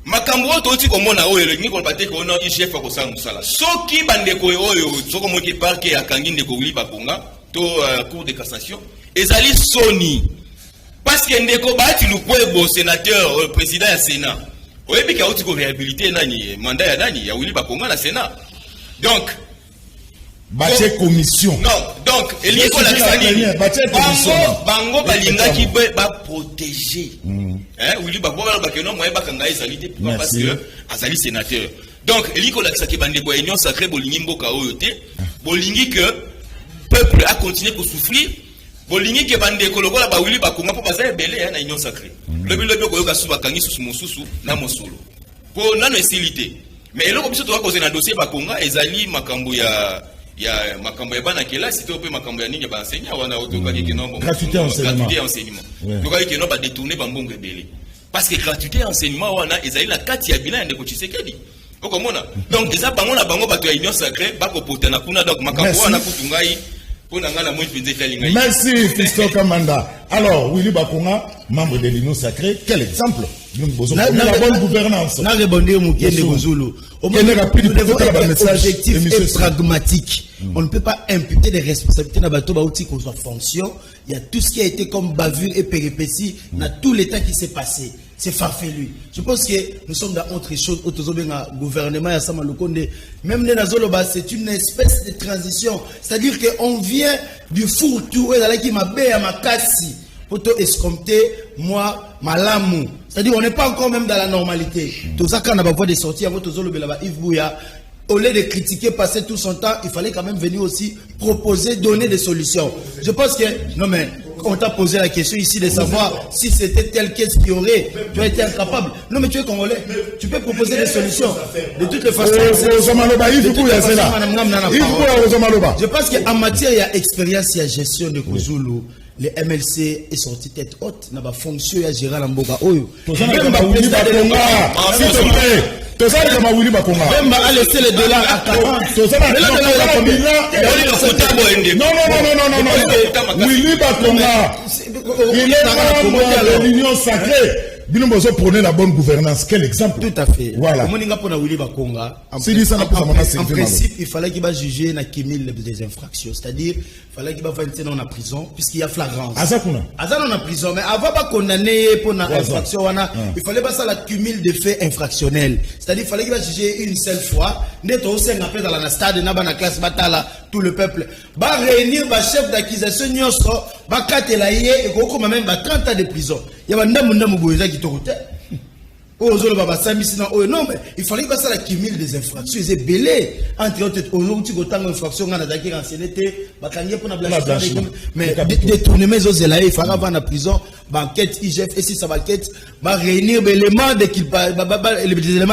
makambo to ti komona oyo le ngiko ba te ko na chef ko sa musala. Soki bandeko oyo soko moki parke akangi ndeko Willy Bakonga to cour de cassation ezali soni. Parce que ndeko ba ti lukwebo sénateur président ya Sénat. Oyebi ka uti ko réhabiliter nani mandat ya nani ya Willy Bakonga na Sénat. Donc bache commission. Non, donc eliko la kisani bango balingaki ba protéger. Willy Bakonga ba que non moye ba kanga ezalité parce que azali sénateur. Donc eliko la kisaki bande ko Union Sacrée bolingi mboka oyo te. Bolingi que peuple a continué pour souffrir. Bolingi ke bande ko lokola ba Willy Bakonga po bazali belé na Union Sacrée. Le bilo ko yoka suba kangi susu mosusu na mosolo. Pour nano esilité. Mais eloko biso to ko na dossier Bakonga ezali makambo ya makambo ya bana kelasi to pe makambo ya nini ba enseignant wana otoka ki non gratuité enseignement. Donc ki non ba détourner ba mbongo ebele. Parce que gratuité enseignement wana ezali la kati ya bilan ndeko Tshisekedi. Okomona. Donc eza bango na bango bato ya Union Sacrée ba ko potana kuna donc makambo wana kutungai. Merci Fiston Kamanda. Alors, Willy Bakonga, membre de l'Union Sacrée, quel exemple? La bonne gouvernance. N'a répondu au Moukiende Gozulu. L'objectif est pragmatique. On ne peut pas imputer des responsabilités dans bateau baouti qu'on soit fonction. Il y a tout ce qui a été comme bavure et péripéties dans tout l'état qui s'est passé. C'est farfelu. Je pense que nous sommes dans autre chose. Au gouvernement, même c'est une espèce de transition. C'est-à-dire qu'on vient du fourre-tout et qui m'a bé à ma cassi pour escompter moi, malamu. C'est-à-dire on n'est pas encore même dans la normalité. Tout ça quand on a besoin de sortir, Yves Bouya, au lieu de critiquer, passer tout son temps, il fallait quand même venir aussi proposer, donner des solutions. Je pense que non mais on t'a posé la question ici de savoir si c'était tel qu'est-ce qui aurait, tu as été incapable. Non mais tu es congolais, tu peux proposer des solutions. De toutes les façons, je pense qu'en matière, il y a expérience, il y a gestion de Kozulu. Le MLC est sorti tête haute, n'a pas fonctionné à gérer l'amboga. Même a laissé les dollars à 40. Non. Willy Bakonga, il est membre de l'Union Sacrée. Binombozo prenait la bonne gouvernance. Quel exemple? Tout à fait. Voilà. En principe, il fallait qu'il va juger na kimil des infractions. C'est-à-dire, il fallait qu'il va 21 ans en prison, puisqu'il y a flagrance. Azakuna en prison. Mais avant de condamner pour une infraction, il fallait pas ça la cumul de faits infractionnels. C'est-à-dire, il fallait qu'il va juger une seule fois. N'est au sein après dans la stade, n'a pas la classe batala, tout le peuple. Va réunir le chef d'accusation, va catelayer et qu'on même 30 ans de prison. Il y a un homme qui non, mais il fallait que ça la cumul des infractions. Ils étaient belés. Entre autres, aujourd'hui, autant d'infractions, on a attaqué en CNT, mais détournement aux élèves, il fallait avoir en prison, banquette, IGF, et si ça banquette, va réunir les éléments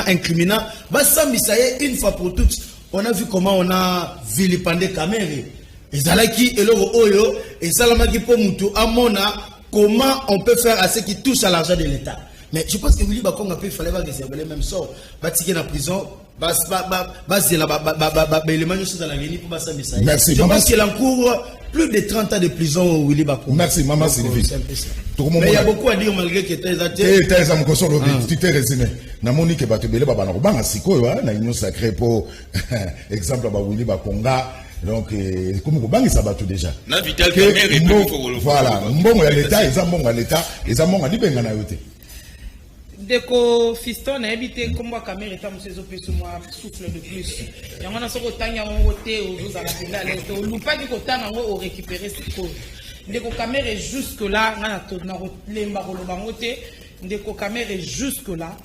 incriminants, va s'embissailler une fois pour toutes. On a vu comment on a vilipendé Kamerhe. ezalaki eloko oyo esalamaki po mutu amona comment on peut faire à ceux qui touchent à l'argent de l'État. Mais je pense que Willy Bakonga peut fallait pas réserver le même sort. Batiquer la prison, merci. Je pense qu'il encourt plus de 30 ans de prison Willy Bakonga. Merci, maman Sylvie. Mais il y a beaucoup à dire malgré que tu t'es résumé. Na Monique Batubele Babana Banga Siko, na une sacré pour exemple à Willy Bakonga. Donc, comme vous bangez ça tout déjà. Na Vital Kamerhe voilà, mbongo ya l'État, ils ont à l'État, ils ont à l'Ibenga na yote. Deko fiston a habité comme moi Kamerhe est monsieur Zopesu moi souffle de plus. Il y a un soko tanya on voté aux Arabes au lupa du kotanga on récupérer ce cause. Deko Kamerhe jusque là ngana to na lemba ko lobangote Deko Kamerhe jusque là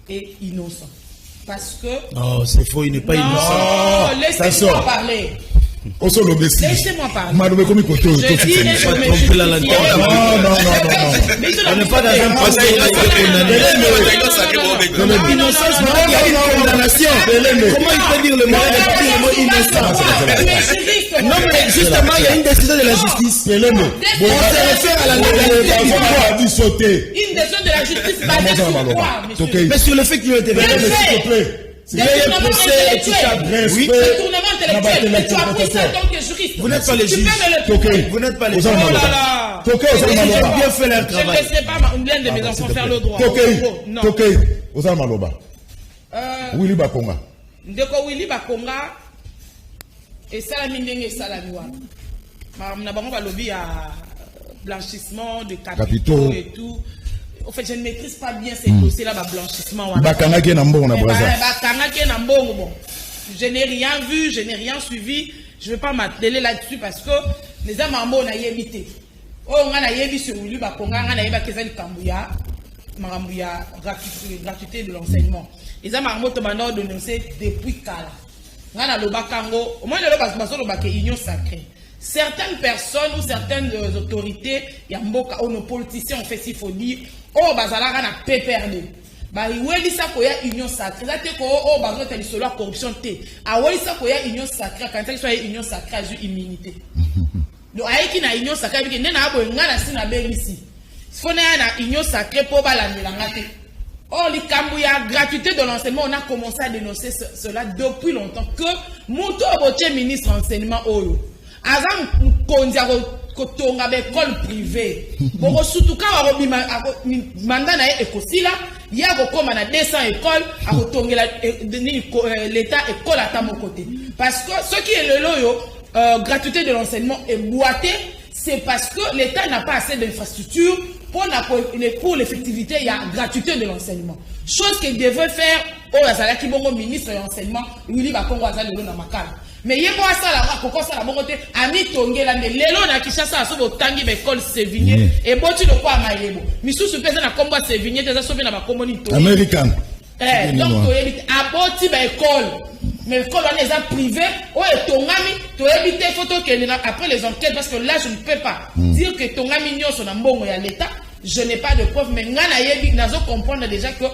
est innocent. Parce que non, c'est faux, il n'est pas innocent. Laissez-moi parler. Laissez-moi parler. Je dis non. On n'est pas dans un procès condamné. L'innocence, il y a une condamnation. Comment il peut dire le mot innocent? Non, mais justement, il y a une décision de la justice. On se réfère à la légalité. Une décision de la justice basée sur quoi, monsieur? Mais sur le fait qu'il a été s'il te plaît. Détournement intellectuel. Tu as pris ça en tant que juriste. Vous n'êtes pas le juge. Vous n'êtes pas le juge. Oh là là. Ils ont bien fait leur travail. Je ne laisserai pas l'un de mes enfants faire le droit. Non. Ozal Maloba. Willy Bakonga. Ndeko Willy Bakonga. Et ça la mindenge et ça la loi. Nous avons un lobby à blanchissement de capitaux et tout. En fait, je ne maîtrise pas bien ces dossiers-là, blanchissement. Je n'ai rien vu, je n'ai rien suivi. Je ne vais pas m'atteler là-dessus parce que les amants ont évité. Oh, on a évité sur Willy Bakonga, on a évité Kézali Kambouya, gratuité de l'enseignement. Les amants ont dénoncé depuis Kala. On a le Bakango, au moins le Bakango, union sacrée. Certaines personnes ou certaines autorités, il y a nos politiciens, on fait s'il faut dire, oh, bazala na PPRD. Bah, oui, ça qu'il y a union sacrée. Ça c'est que oh, bazala t'as dit la corruption té. Ah oui, ça qu'il y a union sacrée. Quand il soit union sacrée, j'ai immunité. Donc, aïe qui na union sacrée, parce que n'est pas bon, ngana si na ben ici. Faut na union sacrée pour balancer la ngate. Oh, les Kambouya, gratuité de l'enseignement, on a commencé à dénoncer cela depuis longtemps. Que Mouto Boche, ministre enseignement, oh, avant qu'on dise kotonga l'école privée bon surtout quand on mandat na ekosila ya ko koma na 200 écoles a kotongela l'état école à ta mon côté parce que ce qui est le loyo gratuité de l'enseignement est boité c'est parce que l'état n'a pas assez d'infrastructures pour l'effectivité il y a gratuité de l'enseignement chose qu'il devait faire au Azala qui bon ministre de l'enseignement Willy Bakongo Azala na makala. Mais il y a moi ça là, pourquoi ça la bon côté ami tongela mais lelo na Kinshasa so botangi be école Sévigné et boti le quoi mailebo misusu pesa na kombo Sévigné teza sauver na ba komoni to American donc to évite aboti ba école mais école on les a privé o tongami to éviter photo que après les enquêtes parce que là je ne peux pas dire que tongami nyoso na mbongo ya l'état je n'ai pas de preuve mais ngana yebi nazo comprendre déjà que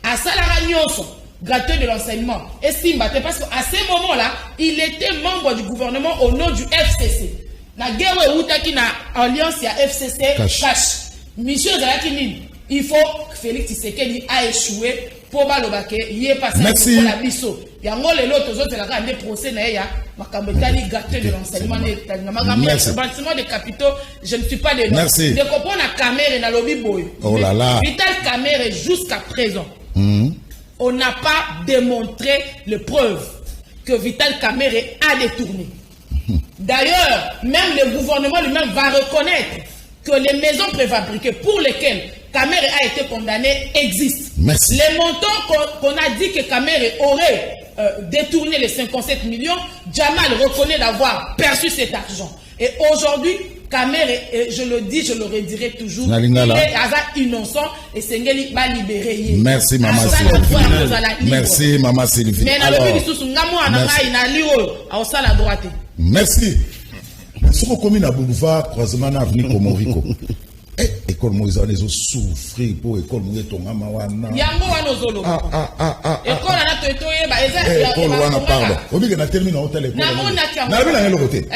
à salara nyoso gratuit de l'enseignement. Et Simbaté, parce qu'à ce moment-là, il était membre du gouvernement au nom du FCC. La guerre où il y a alliance à FCC cash. Monsieur Zalakini, il faut que Félix Tshisekedi a échoué pour Balobake, il est passé pour la bisso. Il y a les autres des procès, il y a gratuit de l'enseignement, des capitaux, je ne suis pas dedans. Merci. De comprendre la caméra et la lobby boy. Oh là là. Vital Kamerhe jusqu'à présent. On n'a pas démontré les preuves que Vital Kamerhe a détourné. D'ailleurs, même le gouvernement lui-même va reconnaître que les maisons préfabriquées pour lesquelles Kamerhe a été condamné existent. Merci. Les montants qu'on a dit que Kamerhe aurait détourné les 57 millions, Jamal reconnaît d'avoir perçu cet argent. Et aujourd'hui, Kamerhe, je le dis, je le redirai toujours, il est innocent et Sengeli va libérer. Merci, Maman Sylvie. Merci, Maman Sylvie. Mais dans le merci. Ce qu'on commune à Boulevard, croisement avenue Komoriko. école Moïse on est souffrir pour école Moïse tongama wana yango wana ozolo école ana toye ba eza école wana pardon obi que na termine hôtel école na bien na le côté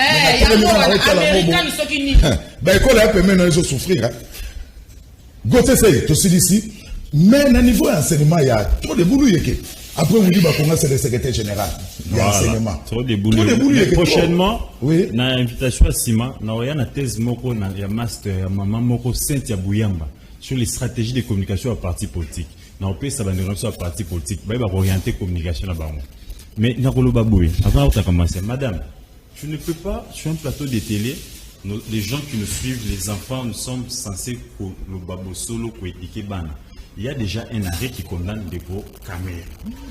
yango wana américain soki ni ba école a permis na ezo souffrir gote c'est to ici mais na niveau enseignement il y a trop de boulot yeke. Après, vous dites que c'est le secrétaire général. Voilà. Trop de boulot. Prochainement, oui. Na invitation à Sima, na oya na thèse moko na ya master maman moko Cynthia Bouyamba sur les stratégies de communication à parti politique. Na opé ça va nous sur parti politique. Ba orienter communication là bas. Mais na koloba boui. Avant de commencer, madame, tu ne peux pas sur un plateau de télé les gens qui nous suivent, les enfants, nous sommes censés pour le babo solo pour éduquer bana. Il y a déjà un arrêt qui condamne des gros caméras.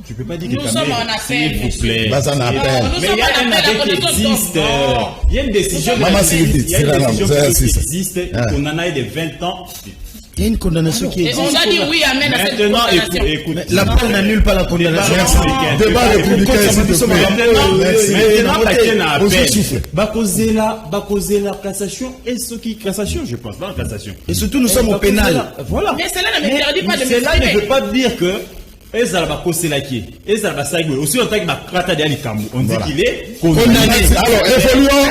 Tu ne peux pas dire que caméras, s'il vous plaît. Mais il y a un arrêt qui existe. Il y a une décision qui existe. On en a eu de 20 ans. Il y a une condamnation qui existe. On a dit oui, amen. Maintenant, écoute. La peine n'annule pas la condamnation. Débat républicain, causer la cassation et ce qui cassation, je pense, pas la cassation. Et surtout, nous sommes au pénal. Voilà. Mais cela ne m'interdit pas de m'exprimer. Cela ne veut pas dire que Ezalba Koselaki, Ezalba Saïgwe, aussi en tant que ma krata de Alikambu, on dit qu'il est condamné. Alors, évoluons.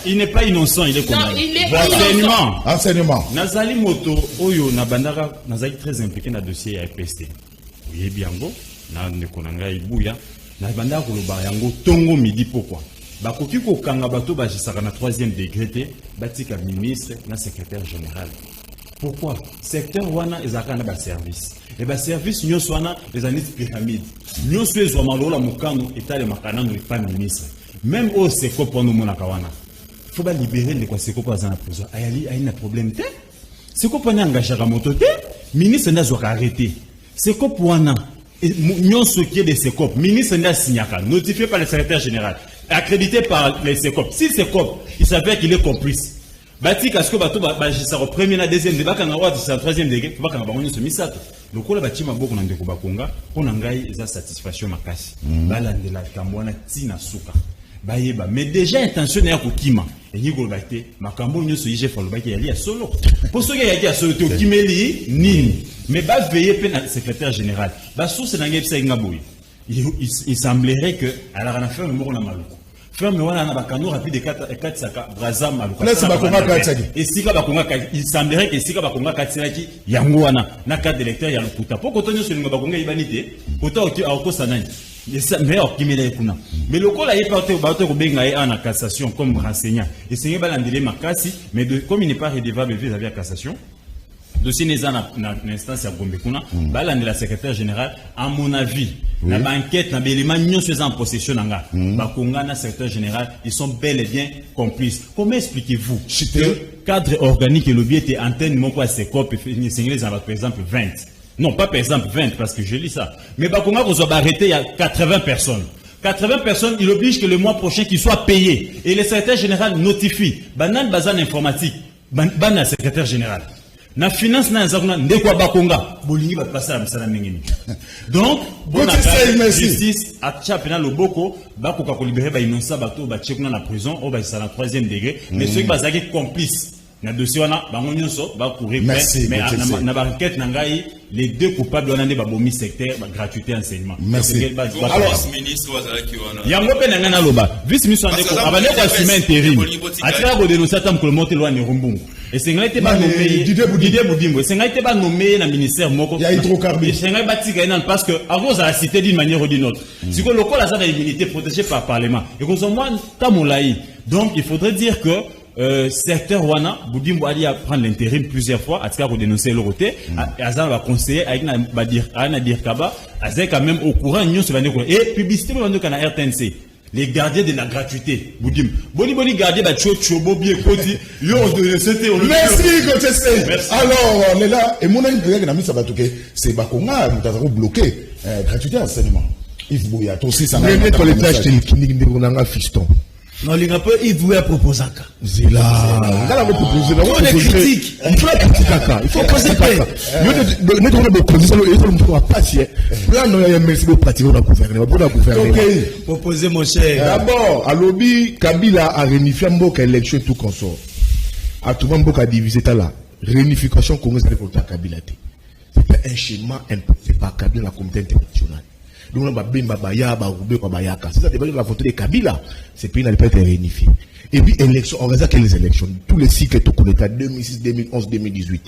Il n'est pas innocent, il est condamné. Non, il est innocent. Enseignement. Nazali Moto, Oyo, Nabandara, Nazali très impliqué dans le dossier AFPST. Oui, Biango, Nanekonanga Ibouya, Nabandara Kolobayango, Tongo Midi, pourquoi? Bakoki ko kanga bato bajisaka na 3e degré te, batika ministre, na secrétaire général. Pourquoi? Secteur wana ezaka na ba service. Et ba service nyonso wana ezani pyramide. Nyonso ezwa malola mukano etale makana no pas ministre. Même au seko pono monaka wana. Faut ba libérer les quoi seko pour za na prison. Ayali aina problème te. Seko pono engagé ka moto te. Ministre ndazo ka arrêter. Seko poana nyonso qui est de seko. Ministre nda signaka notifié par le secrétaire général, accrédité par les seko. Si seko, il s'avère qu'il est complice. Bati kasko bato bajisa au premier na deuxième débat kana wa c'est troisième degré ba kana bango so misato lokola bati maboko na ndeko bakonga pona ngai eza satisfaction makasi balandela kamwana tina suka bayeba mais déjà intention ya kokima yiko bate makambo nyoso yije falo baki yali ya solo poso ya yaki ya solo to kimeli nini mais ba veiller pe na secrétaire général ba source na ngepsa ngaboyi il semblerait que à la rana faire moko na maluko ferme wana na bakano rapide 4 saka braza maluka et sika bakonga il semblerait que sika bakonga katsaki yango wana na carte d'électeur ya loputa poko tonyo solinga bakonga ibanite pota okosa nani mais okimela kuna mais lokola ye porte bato ko benga ye en cassation comme renseignant et seigneur balandele makasi mais comme il n'est pas redevable vis-à-vis de la cassation dossier n'est en instance à Gombe kuna balandela la secrétaire général à mon avis la banquette na belema nyonso en possession nanga bakonga na secrétaire général ils sont bel et bien complices. Comment expliquez-vous que cadre organique et lobby était antenne mon quoi c'est cop et seigneur par exemple 20 non pas par exemple 20 parce que je lis ça mais bakonga vous ont arrêté il y a 80 personnes. 80 personnes, il oblige que le mois prochain qu'ils soient payés et le secrétaire général notifie banan bazan informatique ban secrétaire général. Na finance na nzakuna ndekwa bakonga bolingi ba passer msala mingini donc bon justice a chapena loboko bakoka ko libérer ba innocent bato ba tchekuna na prison au ba sala 3e degré mais ceux qui bazaki complice na dossier wana bango nyonso ba courir mais na ba enquête na ngai les deux coupables wana ne ba bomi secteur ba gratuité enseignement alors ministre wazaki wana yango pe na ngana loba vice ministre ndeko abane kwa assumer intérim atira ko dénoncer tam ko monter loi ni rumbungu et c'est ngait ba nommé Didier Boudimbo c'est ngait ba nommé na ministère moko il y a hydrocarbures c'est ngait batika ina parce que à cause à la cité d'une manière ou d'une autre si ko lokola ça dans l'immunité protégée par parlement et qu'on soit tamolai donc il faudrait dire que secteur wana Boudimbo a dit à prendre l'intérim plusieurs fois à titre de dénoncer le côté Azan va conseiller avec na dire kaba Azan quand même au courant nyonso va et publicité va na RTNC les gardiens de la gratuité Boudimbo boni gardien ba chobo bien koti yo c'était merci alors on est là et mon ami que na misa batuke c'est bakonga mutazako bloqué gratuité enseignement Yves Bouya aussi ça mais les collèges techniques ndinga fiston. Non, il il voulait proposer ça. C'est là. Il faut des critiques. Il faut critiquer ça. Il faut poser ça. Nous devons proposer ça. Il faut passer. Là, nous avons merci beaucoup pratiquer la gouvernement. Proposer mon cher. D'abord, à lobby, Kabila a réunifié Mboka élection tout consort. à tout le monde a divisé là. Réunification congolaise avec le Kabila. C'est un schéma imposé par Kabila, la communauté internationale. Donc, on va bien Babaya, Baroubé, Babayaka. C'est ça, la photo de Kabila. Ce pays n'allait pas être réunifié. Et puis, élection, on regarde quelles élections. Tous les cycles, tout qu'on était 2006, 2011, 2018.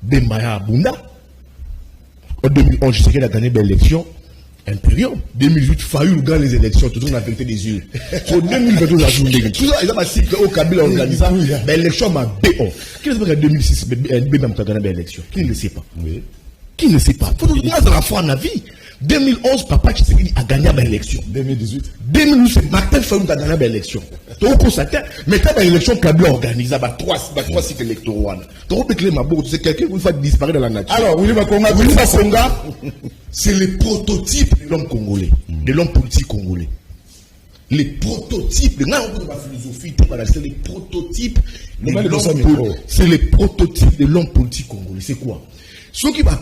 Bembaya Abunda. En 2011, je sais qu'il a gagné l'élection. Impérium. 2018, Fayoul gagne les élections, tout le monde a affecté des yeux. En 2022, la journée. Tout ça, ils ont un cycle au Kabila organisé. L'élection m'a BO. Qui ne sait pas qu'en 2006, Bembaya a gagné l'élection? Qui ne le sait pas? Qui ne sait pas? Faut tout dans la foi en la vie. 2011, Papa Tshisekedi a gagné l'élection. 2018. 2018, Martin Fayoul a gagné l'élection. Tu as constaté, mais quand l'élection Kabila organisée, il y a trois cycles électoraux. Tu as repéclé ma bourre, c'est quelqu'un qui va disparaître dans la nature. Alors, Willy Bakonga, c'est le prototype de l'homme congolais, de l'homme politique congolais. Les prototypes, philosophie, c'est les prototypes de l'homme c'est les prototypes de l'homme politique congolais. C'est quoi? Ceux qui va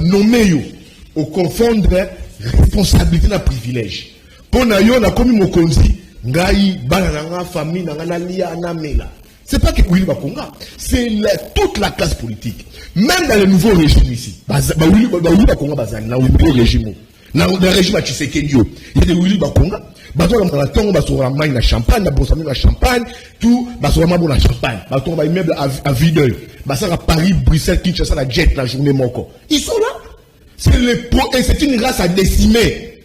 nommer au confondre responsabilité et privilège. Pour nous, on a commis mon konzi, ngai, banana, famille, lia, namela. C'est pas que Willy Bakonga, c'est toute la classe politique. Même dans le nouveau régime ici, Willy Bakonga, dans le nouveau régime, dans le régime à Tshisekedi, il y a des Willy Bakonga, bateau dans la tombe, bateau dans la champagne, bateau dans la champagne, tout, bateau dans la champagne, bateau dans immeuble à Videuil, bateau à Paris, Bruxelles, Kinshasa, la jet, la journée moko. Ils sont là. Et c'est une race à décimer.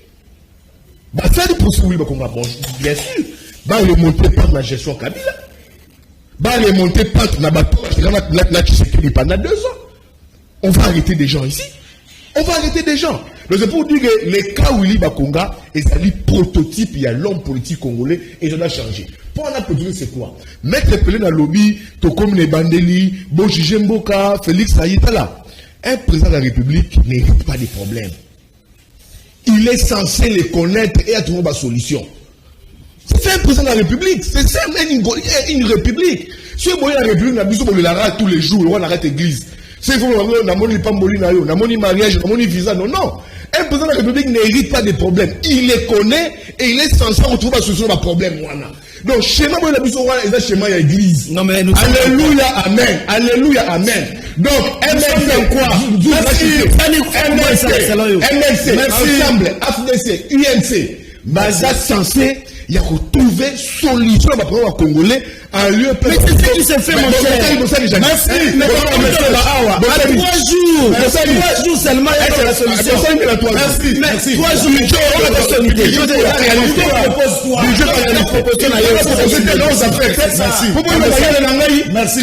Ça, c'est pour Willy Bakonga, bien sûr. Les monter par la gestion Kabila. Les monter par la bateau, la Tshisekedi pendant 2 ans. On va arrêter des gens ici. On va arrêter des gens. Donc c'est pour dire que les cas Willy Bakonga, et ça dit prototype, il y a l'homme politique congolais, et ça a changé. Pour en appeler, c'est quoi? Mettre Pelé dans le lobby, Tokom Nebandeli, Bojije Mboka, Félix Sayitala. Un président de la République n'hérite pas des problèmes. Il est censé les connaître et à trouver ma solution. C'est un président de la République. C'est ça, une république. Si on a la République, on a besoin de l'arrêter tous les jours, on arrête l'église. C'est il faut qu'on a moni pamboli na yo, on a moni mariage, on a moni visa. Non, non. Un président de la République n'hérite pas des problèmes. Il les connaît et il est censé retrouver la solution à problème. Donc, schéma, on a besoin de schéma à l'église. Non, mais nous alléluia, amen. Alléluia, amen. Donc, MLC, quoi? MLC, ensemble, AFDC, UNC, Baza censé, il y a retrouvé solution à problème congolais en lieu mais c'est ce qui s'est fait, mon cher. Merci. Mais 3 jours seulement, il y a la solution. Merci. 3 jours, on a la solution. Merci.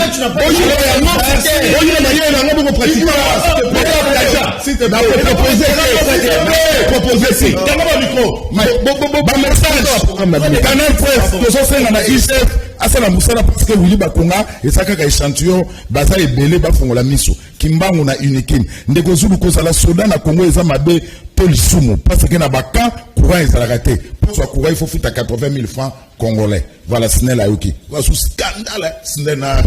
Asala musala parce que Willy Bakonga et ça kaka échantillon baza ebele ba fongola miso kimbangu na unikim ndeko zulu ko sala soda na Congo eza mabe polisumu parce que na baka courant ezala raté pour soit courant il faut foutre 80 000 francs congolais voilà snel ayoki wa sous scandale snel na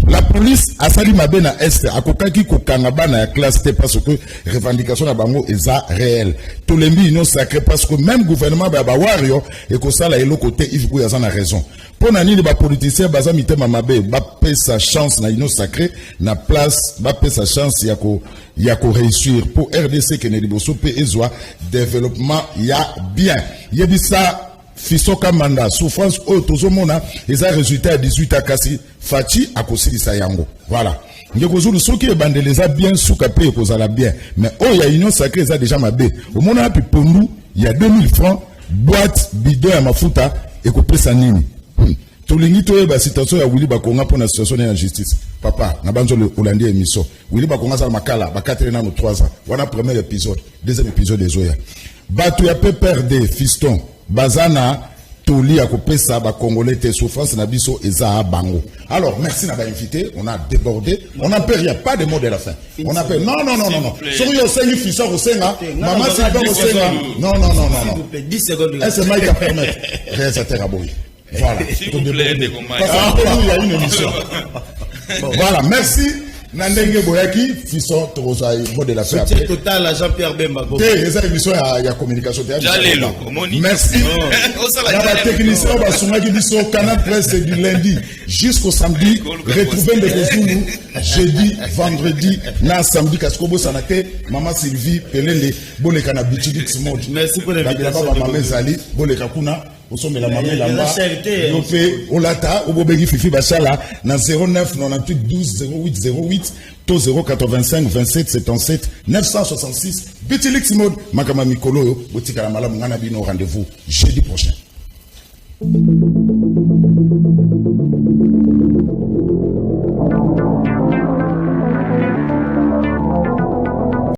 la police a sali mabe na est akokaki kokanga bana ya classe T parce que revendication na bango eza réel to lembi union sacré parce que même gouvernement ba wario et ko sala elo côté il faut yaza na raison pour nani les politiciens baza mitema mabe ba pe sa chance na union sacré na place ba pe sa chance ya ko réussir pour RDC que ne liboso pe ezwa développement ya bien yebisa Fisoka Manda, souffrance autozomona, et ça résultat à 18 à Kassi, Fati à Kossi Sayango. Voilà. Ngekozulu soki ebandeleza bien soukape ekozala bien. Mais oh il y a union sacrée ça déjà mabé. Au monde a pu pondu, il y a 2000 francs boîte bidon à mafuta et ko pesa nini. Tolingi to ba situation ya Willy Bakonga pour la situation de justice. Papa, na banzo le Hollandais émission. Willy Bakonga ça makala, ba 4 ans ou 3 ans. Voilà premier épisode, deuxième épisode des Oya. Batu ya pe perdre fiston. Bazana toli a coupé ça ba congolais te souffrance na biso eza bango. Alors merci n'a pas invité, on a débordé, on n'a rien, pas de mot de la fin. On a non. Sur yo sengi fisson au senga, maman c'est pas au senga. Non. 10 secondes. Est-ce que Mike a permettre réalisateur à boy. Voilà. S'il vous plaît, parce qu'il y a une émission. Voilà, merci. Nandenge boyaki fiso toza mot de la paix soutien total à Jean-Pierre Bemba Gombo. eza émission ya communication Jalelo, omoni. merci Osala la jalelo. technicien basungaki biso Canal Presse du lundi jusqu'au samedi retrouvez Ndeko Zulu jeudi vendredi na samedi kasi kobosana te Mama Sylvie Pelele boleka na Bichilix mode Merci pour l'invitation. Mama Ezali boleka kuna osomela mama Il y a lamba la charité, yo pe olata obobeki fifi basala na 09 98 12 08 08 to 085 27 77 966 Bichilix mode makama mikolo yo botika la malamu ngana bino rendez-vous jeudi prochain.